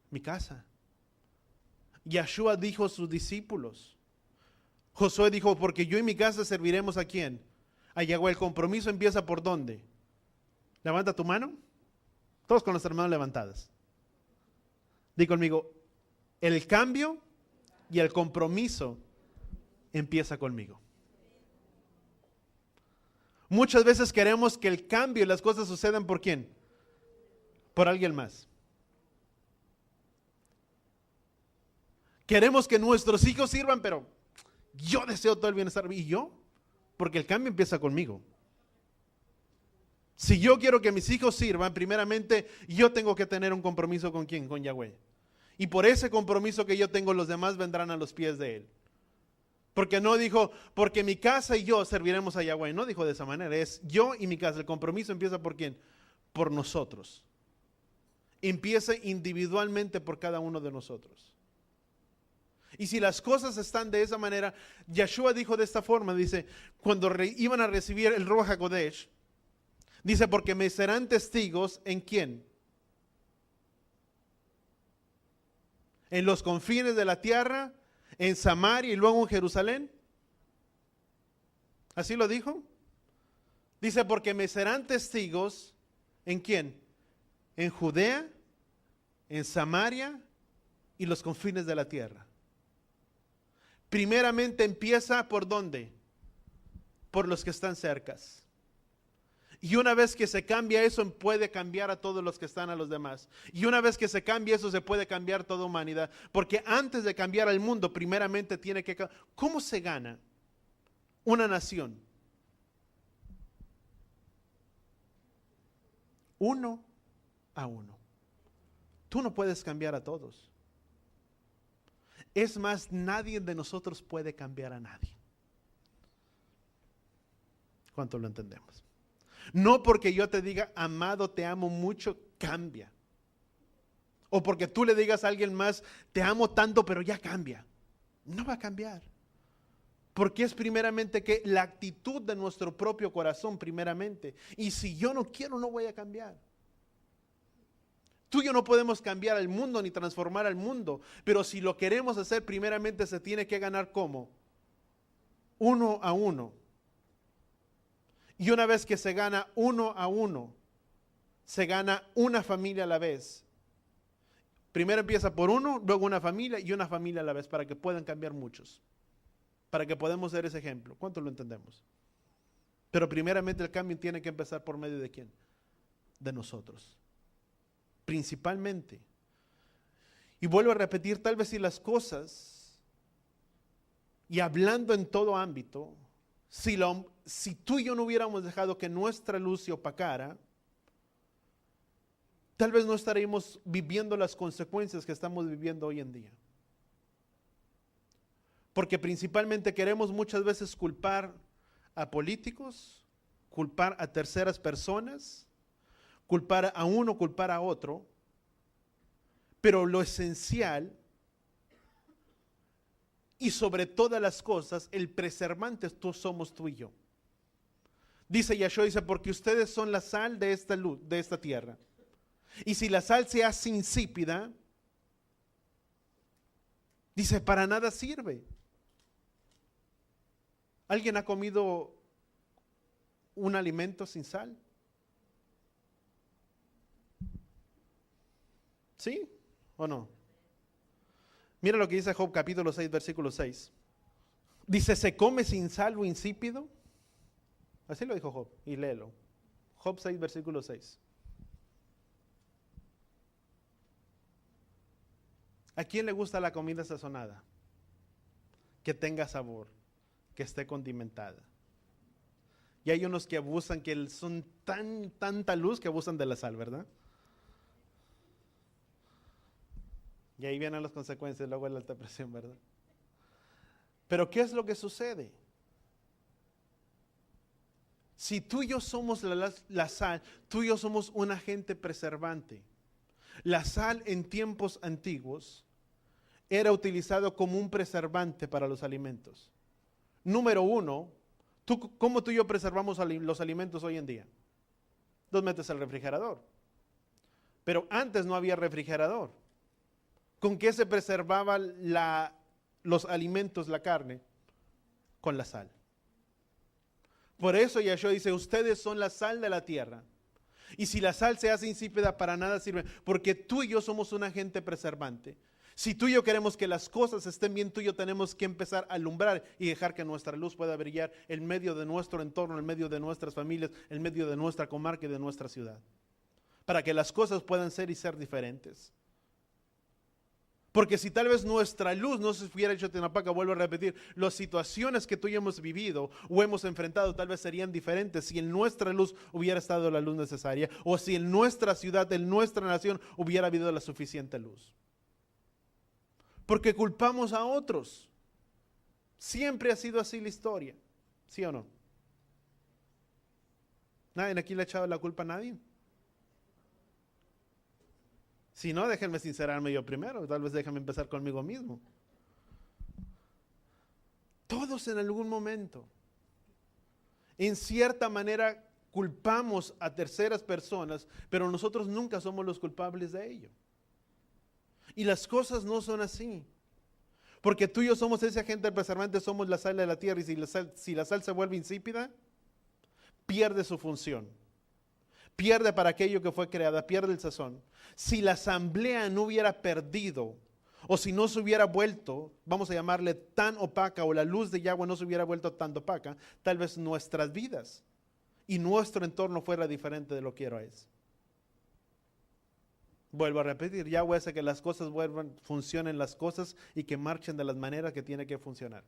Mi casa. Yeshua dijo a sus discípulos. Josué dijo, porque yo y mi casa serviremos ¿a quién? A Yahweh. El compromiso empieza ¿por dónde? Levanta tu mano. Todos con las manos levantadas. Di conmigo, el cambio y el compromiso empieza conmigo. Muchas veces queremos que el cambio y las cosas sucedan ¿por quién? Por alguien más. Queremos que nuestros hijos sirvan, pero yo deseo todo el bienestar. ¿Y yo? Porque el cambio empieza conmigo. Si yo quiero que mis hijos sirvan, primeramente yo tengo que tener un compromiso ¿con quién? Con Yahweh. Y por ese compromiso que yo tengo, los demás vendrán a los pies de Él. Porque no dijo, porque mi casa y yo serviremos a Yahweh. No dijo de esa manera, es yo y mi casa. El compromiso empieza ¿por quién? Por nosotros. Empieza individualmente por cada uno de nosotros. Y si las cosas están de esa manera, Yeshua dijo de esta forma, dice, cuando iban a recibir el Ruach HaKodesh, dice, porque me serán testigos ¿en quién? En los confines de la tierra, en Samaria y luego en Jerusalén. ¿Así lo dijo? Dice, porque me serán testigos, ¿en quién? En Judea, en Samaria y los confines de la tierra. Primeramente empieza ¿por dónde? Por los que están cercas. Y una vez que se cambia eso, puede cambiar a todos los que están a los demás. Y una vez que se cambia eso, se puede cambiar toda humanidad. Porque antes de cambiar al mundo, primeramente tiene que... ¿Cómo se gana una nación? Uno a uno. Tú no puedes cambiar a todos. Es más, nadie de nosotros puede cambiar a nadie. ¿Cuánto lo entendemos? No porque yo te diga, amado, te amo mucho, cambia. O porque tú le digas a alguien más, te amo tanto, pero ya cambia. No va a cambiar. Porque es primeramente que la actitud de nuestro propio corazón, primeramente. Y si yo no quiero, no voy a cambiar. Tú y yo no podemos cambiar al mundo ni transformar al mundo. Pero si lo queremos hacer, primeramente se tiene que ganar ¿cómo? Uno a uno. Y una vez que se gana uno a uno, se gana una familia a la vez. Primero empieza por uno, luego una familia y una familia a la vez para que puedan cambiar muchos. Para que podamos ser ese ejemplo. ¿Cuánto lo entendemos? Pero primeramente el cambio tiene que empezar por medio de ¿quién? De nosotros. Principalmente. Y vuelvo a repetir, tal vez si las cosas, y hablando en todo ámbito, si tú y yo no hubiéramos dejado que nuestra luz se opacara, tal vez no estaríamos viviendo las consecuencias que estamos viviendo hoy en día. Porque principalmente queremos muchas veces culpar a políticos, culpar a terceras personas, culpar a uno, culpar a otro, pero lo esencial y sobre todas las cosas, el preservante somos tú y yo. Dice Yeshua, dice, porque ustedes son la sal de esta luz, de esta tierra. Y si la sal se hace insípida, dice, para nada sirve. ¿Alguien ha comido un alimento sin sal? ¿Sí o no? Mira lo que dice Job capítulo 6, versículo 6. Dice, ¿se come sin sal o insípido? Así lo dijo Job, y léelo. Job 6, versículo 6. ¿A quién le gusta la comida sazonada? Que tenga sabor, que esté condimentada. Y hay unos que abusan, que son tanta luz que abusan de la sal, ¿verdad? Y ahí vienen las consecuencias, luego de la alta presión, ¿verdad? Pero ¿qué es lo que sucede? Si tú y yo somos la sal, tú y yo somos un agente preservante. La sal en tiempos antiguos era utilizado como un preservante para los alimentos. Número uno, ¿cómo tú y yo preservamos los alimentos hoy en día? Los metes al refrigerador. Pero antes no había refrigerador. ¿Con qué se preservaba los alimentos, la carne? Con la sal. Por eso Yahshua dice, ustedes son la sal de la tierra. Y si la sal se hace insípida, para nada sirve, porque tú y yo somos un agente preservante. Si tú y yo queremos que las cosas estén bien, tú y yo tenemos que empezar a alumbrar y dejar que nuestra luz pueda brillar en medio de nuestro entorno, en medio de nuestras familias, en medio de nuestra comarca y de nuestra ciudad. Para que las cosas puedan ser y ser diferentes. Porque si tal vez nuestra luz no se hubiera hecho Tenapaca, vuelvo a repetir, las situaciones que tú y yo hemos vivido o hemos enfrentado tal vez serían diferentes si en nuestra luz hubiera estado la luz necesaria o si en nuestra ciudad, en nuestra nación hubiera habido la suficiente luz. Porque culpamos a otros. Siempre ha sido así la historia, ¿sí o no? ¿Nadie aquí le ha echado la culpa a nadie? Si no, déjenme sincerarme yo primero, tal vez déjenme empezar conmigo mismo. Todos en algún momento, en cierta manera, culpamos a terceras personas, pero nosotros nunca somos los culpables de ello. Y las cosas no son así. Porque tú y yo somos ese agente preservante, somos la sal de la tierra, y si la sal se vuelve insípida, pierde su función. Pierde para aquello que fue creada, pierde el sazón. Si la asamblea no hubiera perdido, o si no se hubiera vuelto, vamos a llamarle tan opaca, o la luz de Yahweh no se hubiera vuelto tan opaca, tal vez nuestras vidas y nuestro entorno fuera diferente de lo que ahora es. Vuelvo a repetir, Yahweh hace que las cosas funcionen las cosas y que marchen de las maneras que tiene que funcionar.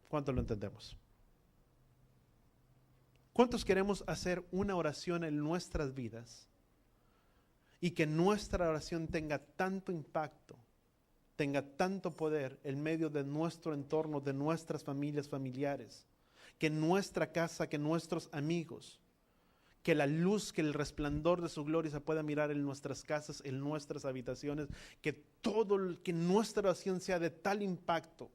¿Cuánto lo entendemos? ¿Cuántos queremos hacer una oración en nuestras vidas y que nuestra oración tenga tanto impacto, tenga tanto poder en medio de nuestro entorno, de nuestras familias familiares, que nuestra casa, que nuestros amigos, que la luz, que el resplandor de su gloria se pueda mirar en nuestras casas, en nuestras habitaciones, que que nuestra oración sea de tal impacto,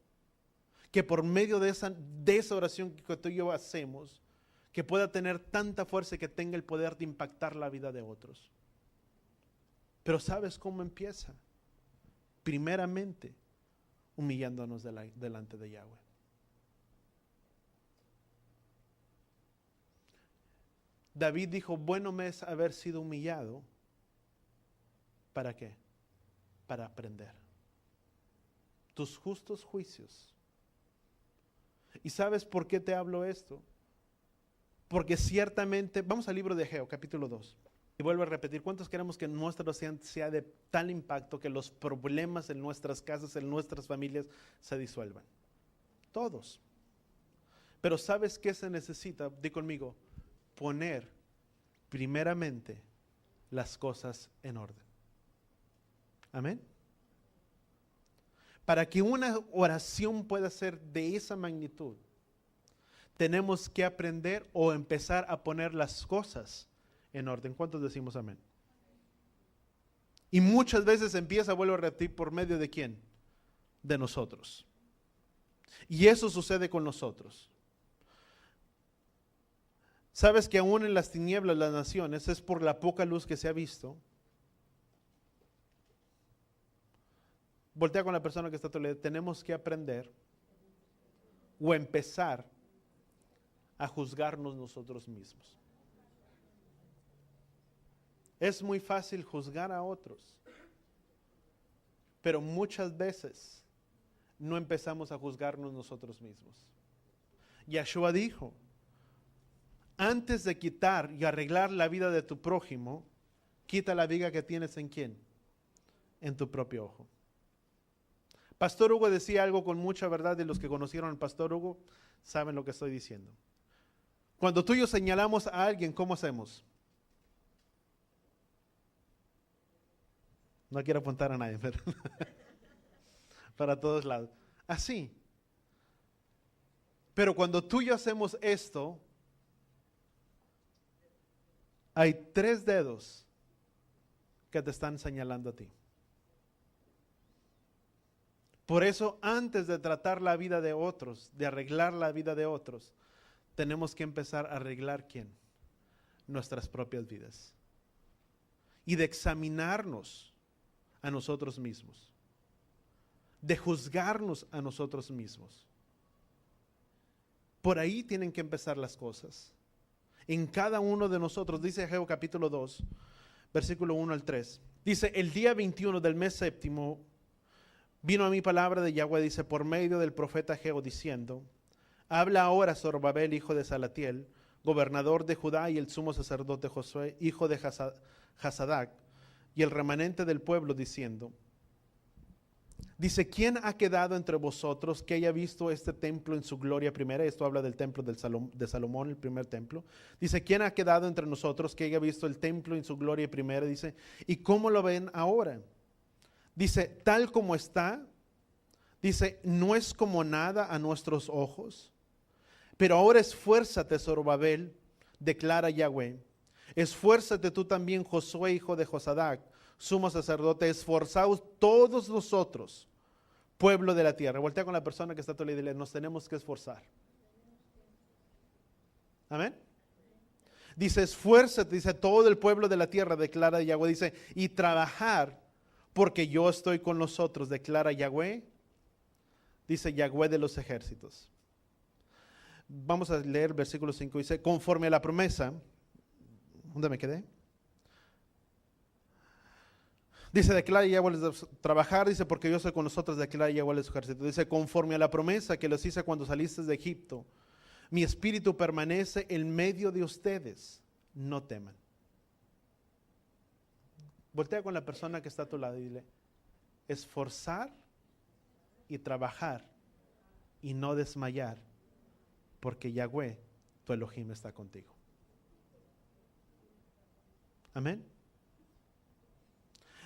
que por medio de esa oración que tú y yo hacemos, que pueda tener tanta fuerza y que tenga el poder de impactar la vida de otros. Pero ¿sabes cómo empieza? Primeramente, humillándonos delante de Yahweh. David dijo, bueno me es haber sido humillado. ¿Para qué? Para aprender. Tus justos juicios. ¿Y sabes por qué te hablo esto? Porque ciertamente, vamos al libro de Ageo, capítulo 2. Y vuelvo a repetir, ¿cuántos queremos que nuestra oración sea de tal impacto que los problemas en nuestras casas, en nuestras familias, se disuelvan? Todos. Pero ¿sabes qué se necesita? Di conmigo, poner primeramente las cosas en orden. Amén. Para que una oración pueda ser de esa magnitud, tenemos que aprender o empezar a poner las cosas en orden. ¿Cuántos decimos amén? Y muchas veces empieza, vuelvo a repetir, ¿por medio de quién? De nosotros. Y eso sucede con nosotros. ¿Sabes que aún en las tinieblas las naciones es por la poca luz que se ha visto? Voltea con la persona que está a tu lado. Tenemos que aprender o empezar a juzgarnos nosotros mismos. Es muy fácil juzgar a otros, pero muchas veces no empezamos a juzgarnos nosotros mismos. Yahshua dijo, antes de quitar y arreglar la vida de tu prójimo, quita la viga que tienes en quién, en tu propio ojo. Pastor Hugo decía algo con mucha verdad, y los que conocieron al Pastor Hugo saben lo que estoy diciendo. Cuando tú y yo señalamos a alguien, ¿cómo hacemos? No quiero apuntar a nadie, pero para todos lados. Así. Pero cuando tú y yo hacemos esto, hay 3 dedos que te están señalando a ti. Por eso, antes de tratar la vida de otros, de arreglar la vida de otros, tenemos que empezar a arreglar ¿quién? Nuestras propias vidas. Y de examinarnos a nosotros mismos. De juzgarnos a nosotros mismos. Por ahí tienen que empezar las cosas. En cada uno de nosotros, dice Ageo capítulo 2, versículo 1 al 3. Dice, el día 21 del mes séptimo, vino a mí palabra de Yahweh, dice, por medio del profeta Ageo, diciendo, habla ahora Zorobabel, hijo de Salatiel, gobernador de Judá, y el sumo sacerdote Josué, hijo de Hasadac, y el remanente del pueblo, diciendo, dice, ¿quién ha quedado entre vosotros que haya visto este templo en su gloria primera? Esto habla del templo de Salomón, el primer templo. Dice, ¿quién ha quedado entre nosotros que haya visto el templo en su gloria primera? Dice, ¿y cómo lo ven ahora? Dice, tal como está, dice, no es como nada a nuestros ojos. Pero ahora esfuérzate, Zorobabel, declara Yahweh. Esfuérzate tú también, Josué, hijo de Josadac, sumo sacerdote, esforzaos todos nosotros, pueblo de la tierra. Voltea con la persona que está a tu lado y dile, nos tenemos que esforzar. Amén. Dice, esfuérzate, dice, todo el pueblo de la tierra, declara Yahweh, dice, y trabajar, porque yo estoy con nosotros, declara Yahweh, dice Yahweh de los ejércitos. Vamos a leer versículo 5, dice, conforme a la promesa, ¿dónde me quedé? Dice, declara Yahweh trabajar, dice, porque yo soy con nosotros, declara Yahweh de su ejército. Dice, conforme a la promesa que les hice cuando saliste de Egipto, mi espíritu permanece en medio de ustedes, no teman. Voltea con la persona que está a tu lado y dile, esforzar y trabajar y no desmayar, porque Yahweh, tu Elohim, está contigo. Amén.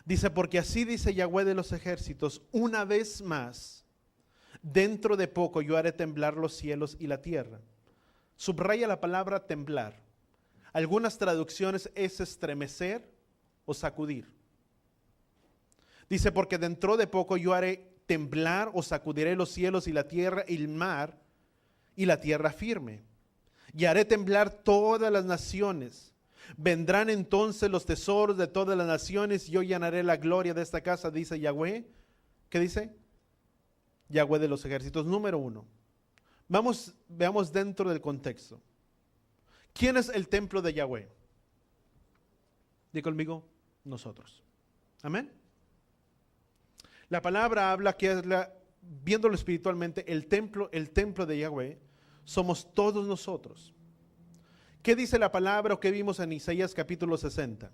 Dice, porque así dice Yahweh de los ejércitos, una vez más, dentro de poco yo haré temblar los cielos y la tierra. Subraya la palabra temblar. Algunas traducciones es estremecer o sacudir. Dice, porque dentro de poco yo haré temblar o sacudiré los cielos y la tierra y el mar y la tierra firme. Y haré temblar todas las naciones. Vendrán entonces los tesoros de todas las naciones y yo llenaré la gloria de esta casa, dice Yahweh. ¿Qué dice? Yahweh de los ejércitos. Número 1. Veamos dentro del contexto. ¿Quién es el templo de Yahweh? Di conmigo, nosotros. Amén. La palabra habla que es viéndolo espiritualmente, el templo de Yahweh somos todos nosotros. ¿Qué dice la palabra o qué vimos en Isaías capítulo 60?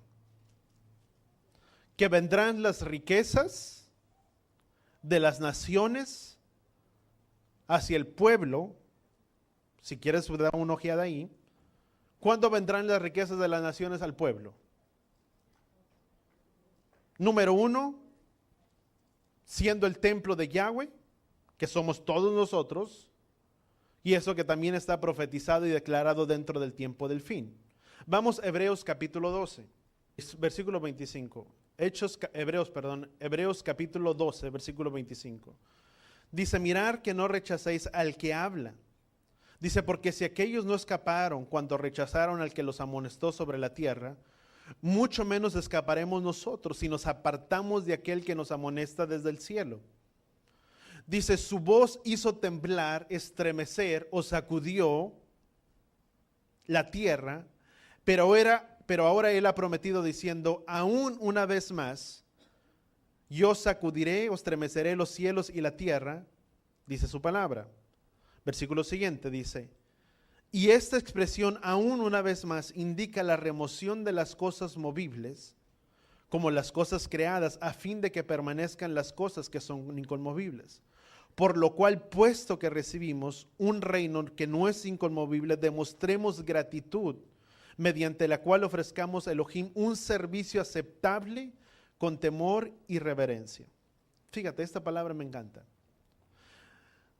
Que vendrán las riquezas de las naciones hacia el pueblo. Si quieres dar una ojeada ahí. ¿Cuándo vendrán las riquezas de las naciones al pueblo? Número 1, siendo el templo de Yahweh, que somos todos nosotros. Y eso que también está profetizado y declarado dentro del tiempo del fin. Vamos a Hebreos capítulo 12, versículo 25. Hebreos capítulo 12, versículo 25. Dice, mirad que no rechacéis al que habla. Dice, porque si aquellos no escaparon cuando rechazaron al que los amonestó sobre la tierra, mucho menos escaparemos nosotros si nos apartamos de aquel que nos amonesta desde el cielo. Dice, su voz hizo temblar, estremecer o sacudió la tierra, pero ahora él ha prometido diciendo, aún una vez más, yo sacudiré o estremeceré los cielos y la tierra, dice su palabra. Versículo siguiente dice, y esta expresión aún una vez más indica la remoción de las cosas movibles, como las cosas creadas, a fin de que permanezcan las cosas que son inconmovibles. Por lo cual, puesto que recibimos un reino que no es inconmovible, demostremos gratitud, mediante la cual ofrezcamos a Elohim un servicio aceptable con temor y reverencia. Fíjate, esta palabra me encanta.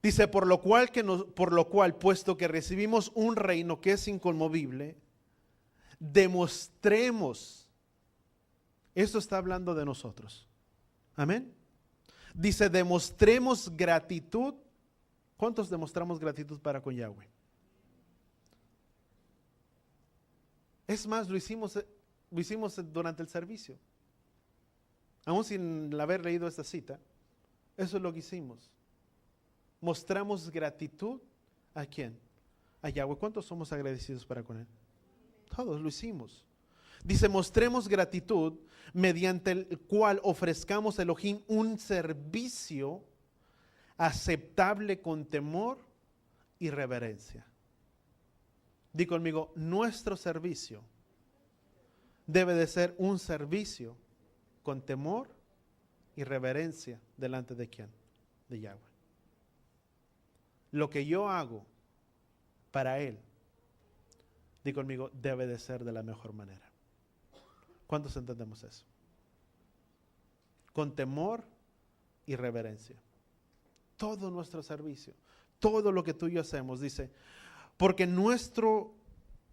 Dice, por lo cual, puesto que recibimos un reino que es inconmovible, demostremos. Esto está hablando de nosotros. Amén. Dice, demostremos gratitud. ¿Cuántos demostramos gratitud para con Yahweh? Es más, lo hicimos durante el servicio. Aún sin haber leído esta cita, eso es lo que hicimos. Mostramos gratitud ¿a quién? A Yahweh. ¿Cuántos somos agradecidos para con Él? Todos lo hicimos. Dice, mostremos gratitud mediante el cual ofrezcamos a Elohim un servicio aceptable con temor y reverencia. Di conmigo, nuestro servicio debe de ser un servicio con temor y reverencia delante de ¿quién? De Yahweh. Lo que yo hago para Él, di conmigo, debe de ser de la mejor manera. ¿Cuántos entendemos eso? Con temor y reverencia. Todo nuestro servicio, todo lo que tú y yo hacemos, dice, porque nuestro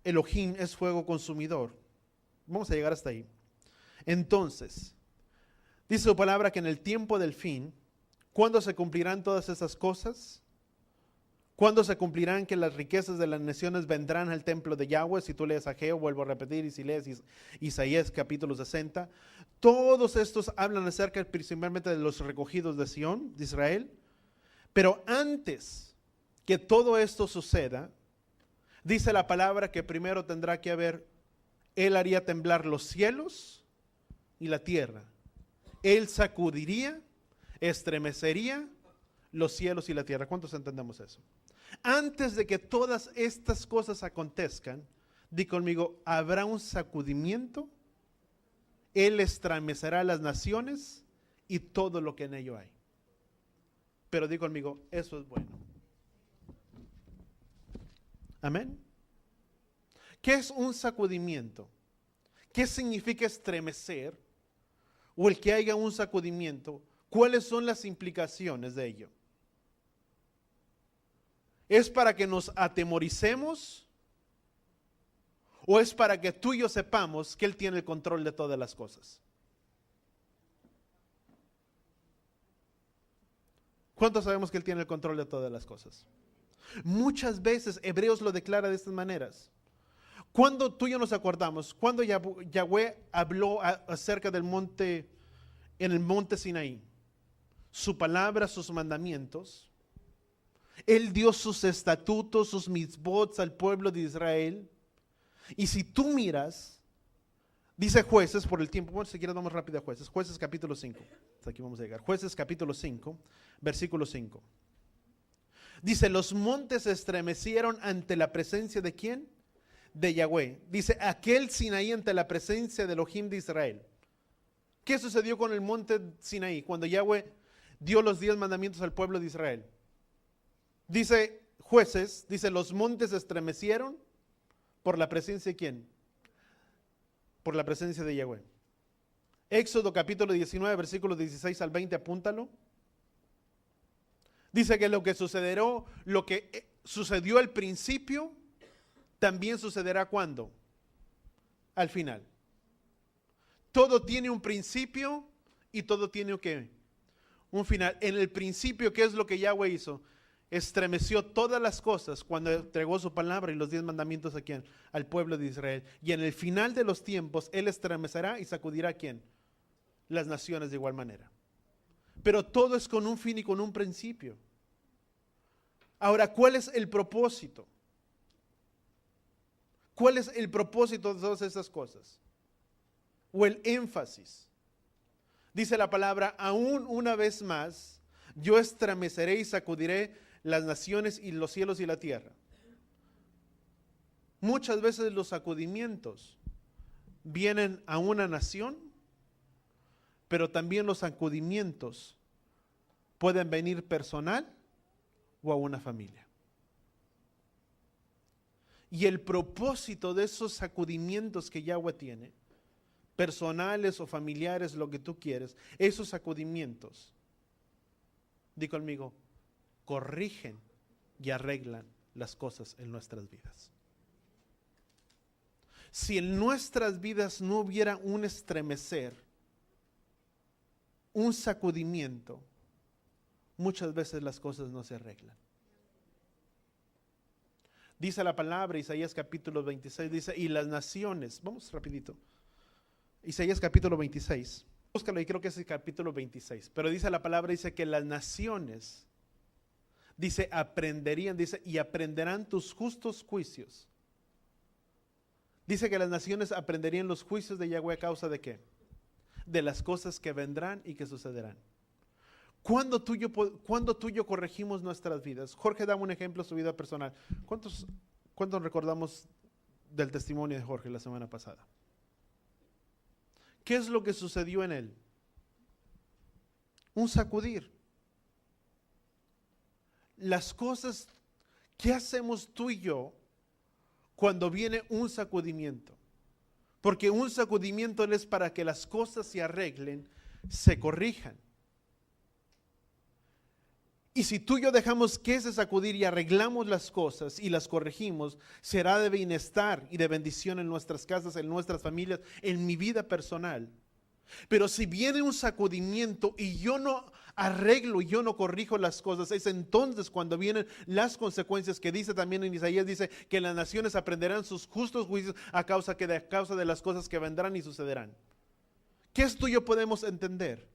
Elohim es fuego consumidor. Vamos a llegar hasta ahí. Entonces, dice su palabra que en el tiempo del fin, ¿cuándo se cumplirán todas esas cosas? ¿Cuándo se cumplirán que las riquezas de las naciones vendrán al templo de Yahweh? Si tú lees Ageo, vuelvo a repetir, y si lees Isaías capítulo 60, todos estos hablan acerca principalmente de los recogidos de Sión, de Israel. Pero antes que todo esto suceda, dice la palabra que primero tendrá que haber, Él haría temblar los cielos y la tierra. Él sacudiría, estremecería los cielos y la tierra. ¿Cuántos entendemos eso? Antes de que todas estas cosas acontezcan, di conmigo, habrá un sacudimiento, Él estremecerá las naciones y todo lo que en ello hay. Pero di conmigo, eso es bueno. Amén. ¿Qué es un sacudimiento? ¿Qué significa estremecer? O el que haya un sacudimiento, ¿cuáles son las implicaciones de ello? ¿Es para que nos atemoricemos? ¿O es para que tú y yo sepamos que Él tiene el control de todas las cosas? ¿Cuántos sabemos que Él tiene el control de todas las cosas? Muchas veces Hebreos lo declara de estas maneras. Cuando tú y yo nos acordamos, cuando Yahweh habló acerca del monte, en el monte Sinaí, su palabra, sus mandamientos, Él dio sus estatutos, sus mitzvot al pueblo de Israel. Y si tú miras, dice Jueces, por el tiempo, bueno, si quieres vamos rápido a Jueces, Jueces capítulo 5, hasta aquí vamos a llegar, Jueces capítulo 5, versículo 5. Dice, los montes se estremecieron ante la presencia de ¿quién? De Yahweh. Dice, aquel Sinaí ante la presencia de Elohim de Israel. ¿Qué sucedió con el monte Sinaí cuando Yahweh dio los 10 mandamientos al pueblo de Israel? Dice Jueces, dice, los montes se estremecieron por la presencia de ¿quién? Por la presencia de Yahweh. Éxodo capítulo 19, versículos 16 al 20, apúntalo. Dice que lo que sucedió al principio, también sucederá ¿cuándo? Al final. Todo tiene un principio y todo tiene ¿qué? Un final. En el principio, ¿qué es lo que Yahweh hizo? Estremeció todas las cosas cuando entregó su palabra y los 10 mandamientos a ¿quién? Al pueblo de Israel. Y en el final de los tiempos, Él estremecerá y sacudirá ¿a quién? Las naciones de igual manera. Pero todo es con un fin y con un principio. Ahora, ¿cuál es el propósito? ¿Cuál es el propósito de todas esas cosas? O el énfasis. Dice la palabra, aún una vez más, yo estremeceré y sacudiré las naciones y los cielos y la tierra. Muchas veces los sacudimientos vienen a una nación, pero también los sacudimientos pueden venir personal o a una familia. Y el propósito de esos sacudimientos que Yahweh tiene, personales o familiares, lo que tú quieres, esos sacudimientos, di conmigo, corrigen y arreglan las cosas en nuestras vidas. Si en nuestras vidas no hubiera un estremecer, un sacudimiento, muchas veces las cosas no se arreglan. Dice la palabra, Isaías capítulo 26, dice, y las naciones, vamos rapidito, Isaías capítulo 26, búscalo y creo que es el capítulo 26, pero dice la palabra, dice que las naciones, dice, aprenderían, dice, y aprenderán tus justos juicios. Dice que las naciones aprenderían los juicios de Yahweh a causa de ¿qué? De las cosas que vendrán y que sucederán. ¿Cuándo tú y yo corregimos nuestras vidas? Jorge, dame un ejemplo de su vida personal. ¿Cuántos recordamos del testimonio de Jorge la semana pasada? ¿Qué es lo que sucedió en él? Un sacudir. Las cosas que hacemos tú y yo cuando viene un sacudimiento. Porque un sacudimiento es para que las cosas se arreglen, se corrijan. Y si tú y yo dejamos que ese sacudir y arreglamos las cosas y las corregimos, será de bienestar y de bendición en nuestras casas, en nuestras familias, en mi vida personal. Pero si viene un sacudimiento y yo no arreglo y yo no corrijo las cosas, es entonces cuando vienen las consecuencias que dice también en Isaías, dice que las naciones aprenderán sus justos juicios a causa de las cosas que vendrán y sucederán. ¿Qué es tú y yo podemos entender?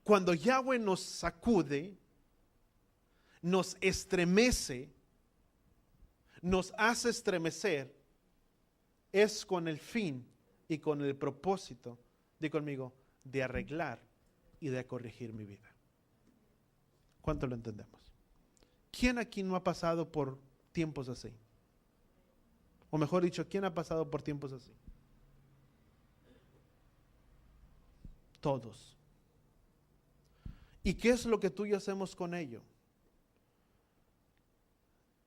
Cuando Yahweh nos sacude, nos estremece, nos hace estremecer, es con el fin y con el propósito, di conmigo, de arreglar y de corregir mi vida. ¿Cuánto lo entendemos? ¿Quién aquí no ha pasado por tiempos así? O mejor dicho, ¿quién ha pasado por tiempos así? Todos. ¿Y qué es lo que tú y yo hacemos con ello?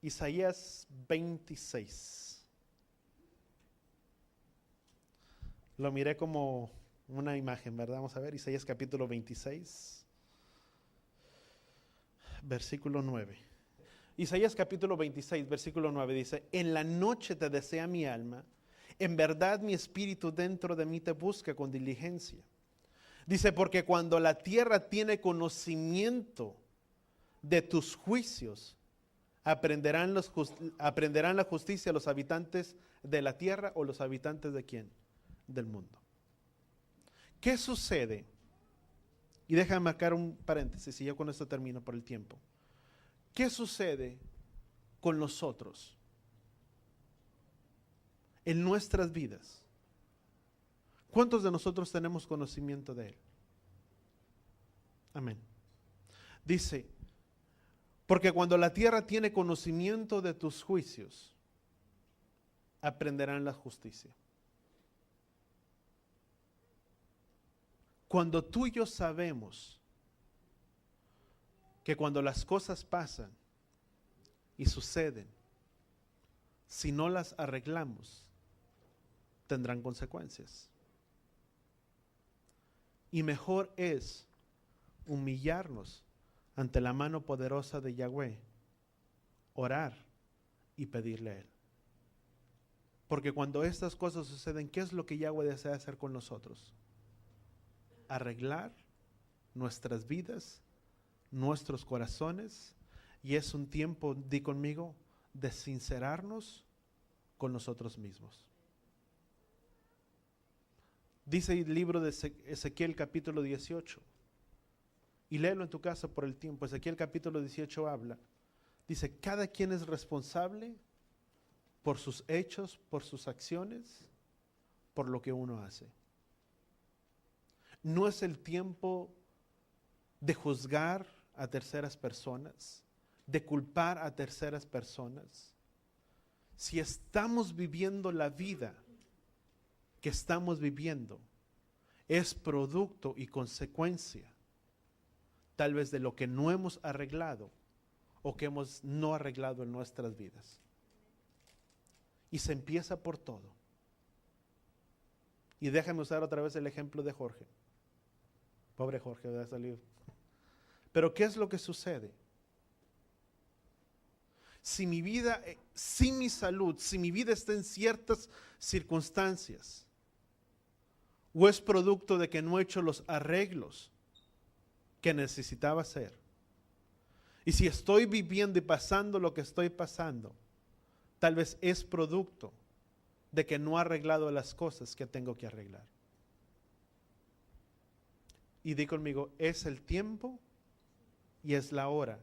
Isaías 26. Lo miré como una imagen, ¿verdad? Vamos a ver, Isaías capítulo 26, versículo 9. Isaías capítulo 26, versículo 9 dice, en la noche te desea mi alma, en verdad mi espíritu dentro de mí te busca con diligencia. Dice, porque cuando la tierra tiene conocimiento de tus juicios, aprenderán la justicia los habitantes de la tierra o los habitantes de ¿quién? Del mundo. ¿Qué sucede? Y déjame marcar un paréntesis y yo con esto termino por el tiempo. ¿Qué sucede con nosotros en nuestras vidas? ¿Cuántos de nosotros tenemos conocimiento de Él? Amén. Dice, porque cuando la tierra tiene conocimiento de tus juicios, aprenderán la justicia. Cuando tú y yo sabemos que cuando las cosas pasan y suceden, si no las arreglamos, tendrán consecuencias. Y mejor es humillarnos ante la mano poderosa de Yahweh, orar y pedirle a Él. Porque cuando estas cosas suceden, ¿qué es lo que Yahweh desea hacer con nosotros? Arreglar nuestras vidas, nuestros corazones, y es un tiempo, di conmigo, de sincerarnos con nosotros mismos. Dice el libro de Ezequiel capítulo 18, y léelo en tu casa por el tiempo. Ezequiel capítulo 18 habla, dice, cada quien es responsable por sus hechos, por sus acciones, por lo que uno hace. No es el tiempo de juzgar a terceras personas, de culpar a terceras personas. Si estamos viviendo la vida que estamos viviendo, es producto y consecuencia tal vez de lo que no hemos arreglado o que hemos no arreglado en nuestras vidas. Y se empieza por todo. Y déjame usar otra vez el ejemplo de Jorge. Pobre Jorge, va a salir. Pero ¿qué es lo que sucede? Si mi vida, si mi salud, si mi vida está en ciertas circunstancias, o es producto de que no he hecho los arreglos que necesitaba hacer, y si estoy viviendo y pasando lo que estoy pasando, tal vez es producto de que no he arreglado las cosas que tengo que arreglar. Y di conmigo, es el tiempo y es la hora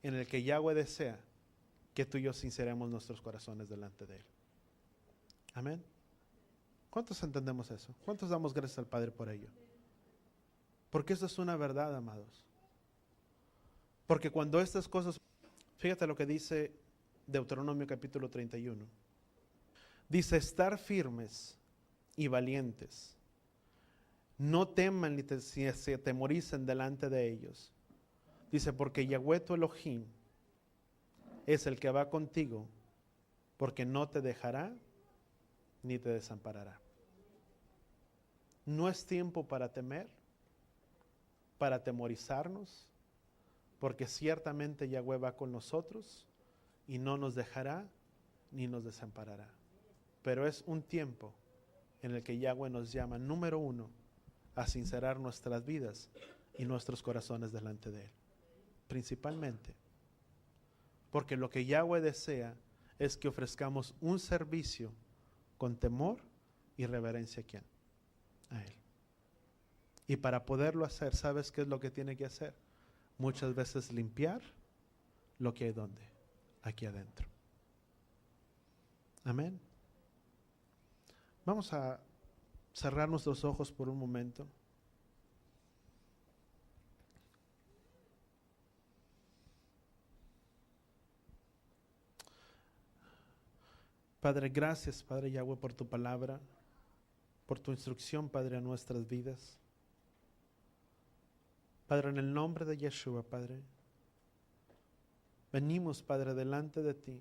en el que Yahweh desea que tú y yo sinceremos nuestros corazones delante de Él. Amén. ¿Cuántos entendemos eso? ¿Cuántos damos gracias al Padre por ello? Porque eso es una verdad, amados. Porque cuando estas cosas, fíjate lo que dice Deuteronomio capítulo 31. Dice, estar firmes y valientes. No teman ni se atemoricen delante de ellos. Dice, porque Yahweh tu Elohim es el que va contigo, porque no te dejará ni te desamparará. No es tiempo para temer, para atemorizarnos, porque ciertamente Yahweh va con nosotros y no nos dejará ni nos desamparará. Pero es un tiempo en el que Yahweh nos llama, número uno, a sincerar nuestras vidas y nuestros corazones delante de Él. Principalmente, porque lo que Yahweh desea es que ofrezcamos un servicio con temor y reverencia ¿a quién? A Él. Y para poderlo hacer, ¿sabes qué es lo que tiene que hacer? Muchas veces limpiar lo que hay donde, aquí adentro. Amén. Vamos a cerrar nuestros ojos por un momento. Padre, gracias, Padre Yahweh, por tu palabra, por tu instrucción, Padre, a nuestras vidas. Padre, en el nombre de Yeshua, Padre, venimos, Padre, delante de ti,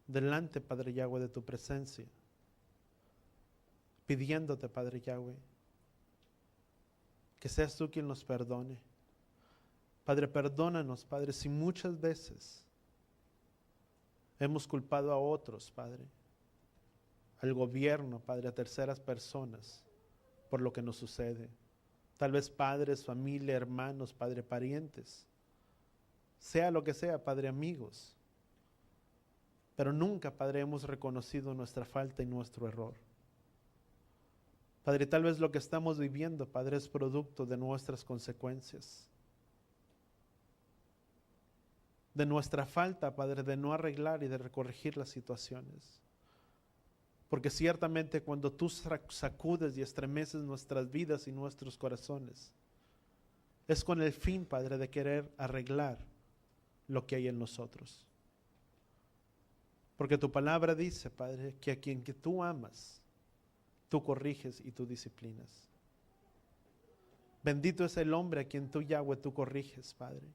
delante, Padre Yahweh, de tu presencia, pidiéndote, Padre Yahweh, que seas tú quien nos perdone. Padre, perdónanos, Padre, si muchas veces hemos culpado a otros, Padre, al gobierno, Padre, a terceras personas, por lo que nos sucede. Tal vez padres, familia, hermanos, Padre, parientes, sea lo que sea, Padre, amigos. Pero nunca, Padre, hemos reconocido nuestra falta y nuestro error. Padre, tal vez lo que estamos viviendo, Padre, es producto de nuestras consecuencias. De nuestra falta, Padre, de no arreglar y de corregir las situaciones. Porque ciertamente cuando tú sacudes y estremeces nuestras vidas y nuestros corazones, es con el fin, Padre, de querer arreglar lo que hay en nosotros. Porque tu palabra dice, Padre, que a quien que tú amas, tú corriges y tú disciplinas. Bendito es el hombre a quien tú, Yahweh, tú corriges, Padre.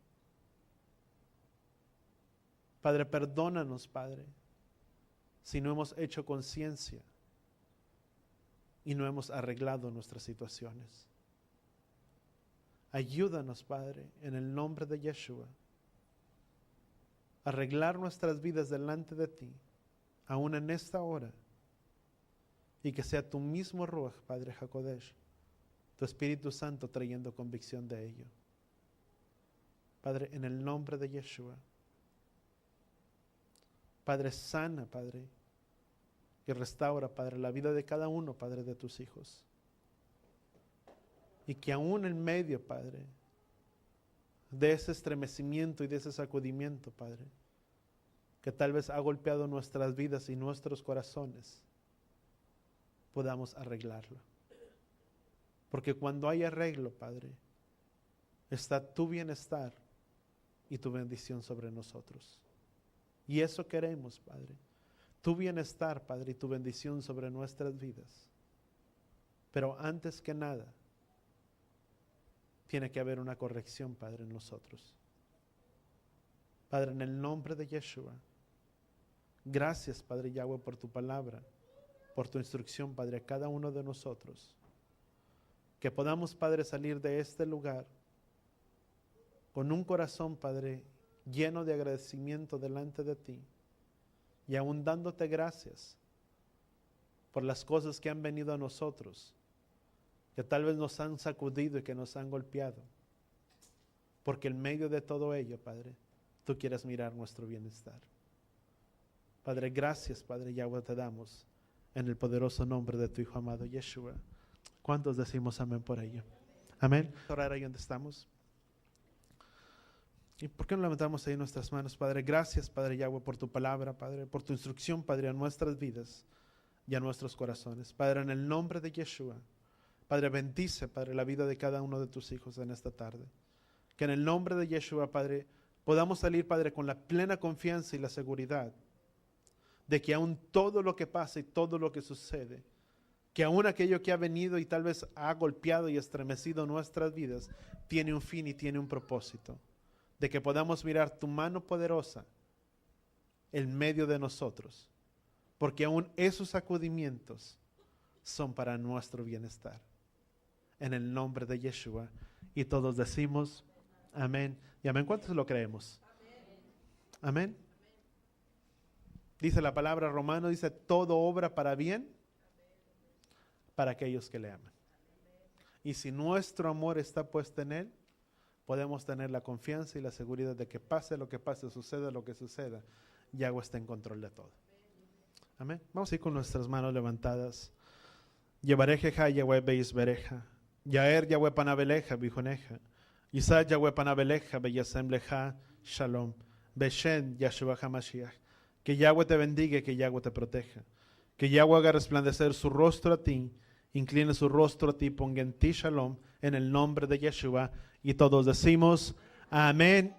Padre, perdónanos, Padre, si no hemos hecho conciencia y no hemos arreglado nuestras situaciones. Ayúdanos, Padre, en el nombre de Yeshua, a arreglar nuestras vidas delante de ti, aún en esta hora, y que sea tu mismo Ruach, Padre Hakodesh, tu Espíritu Santo trayendo convicción de ello. Padre, en el nombre de Yeshua, Padre, sana, Padre, y restaura, Padre, la vida de cada uno, Padre, de tus hijos. Y que aún en medio, Padre, de ese estremecimiento y de ese sacudimiento, Padre, que tal vez ha golpeado nuestras vidas y nuestros corazones, podamos arreglarlo. Porque cuando hay arreglo, Padre, está tu bienestar y tu bendición sobre nosotros. Y eso queremos, Padre. Tu bienestar, Padre, y tu bendición sobre nuestras vidas. Pero antes que nada, tiene que haber una corrección, Padre, en nosotros. Padre, en el nombre de Yeshua. Gracias, Padre Yahweh, por tu palabra, por tu instrucción, Padre, a cada uno de nosotros. Que podamos, Padre, salir de este lugar con un corazón, Padre, lleno de agradecimiento delante de ti y aún dándote gracias por las cosas que han venido a nosotros, que tal vez nos han sacudido y que nos han golpeado, porque en medio de todo ello, Padre, tú quieres mirar nuestro bienestar. Padre, gracias, Padre Yahweh, te damos en el poderoso nombre de tu Hijo amado Yeshua. ¿Cuántos decimos amén por ello? Amén. Orar ahí donde estamos. ¿Y por qué no levantamos ahí nuestras manos, Padre? Gracias, Padre Yahweh, por tu palabra, Padre, por tu instrucción, Padre, a nuestras vidas y a nuestros corazones. Padre, en el nombre de Yeshua, Padre, bendice, Padre, la vida de cada uno de tus hijos en esta tarde. Que en el nombre de Yeshua, Padre, podamos salir, Padre, con la plena confianza y la seguridad de que aún todo lo que pasa y todo lo que sucede, que aún aquello que ha venido y tal vez ha golpeado y estremecido nuestras vidas, tiene un fin y tiene un propósito. De que podamos mirar tu mano poderosa en medio de nosotros, porque aún esos sacudimientos son para nuestro bienestar. En el nombre de Yeshua. Y todos decimos amén y amén. ¿Cuántos lo creemos? Amén. Dice la palabra romano, dice todo obra para bien para aquellos que le aman. Y si nuestro amor está puesto en Él, podemos tener la confianza y la seguridad de que pase lo que pase, suceda lo que suceda, Yahweh está en control de todo. Amén. Vamos a ir con nuestras manos levantadas. Yevarejeja Yahweh beis bereja. Yaer Yahweh panabeleja bijoneja. Yisad Yahweh panabeleja beyasem leja shalom. Beshen Yahshua HaMashiach. Que Yahweh te bendiga y que Yahweh te proteja. Que Yahweh haga resplandecer su rostro a ti, incline su rostro a ti, ponga en ti shalom, en el nombre de Yeshua. Y todos decimos amén.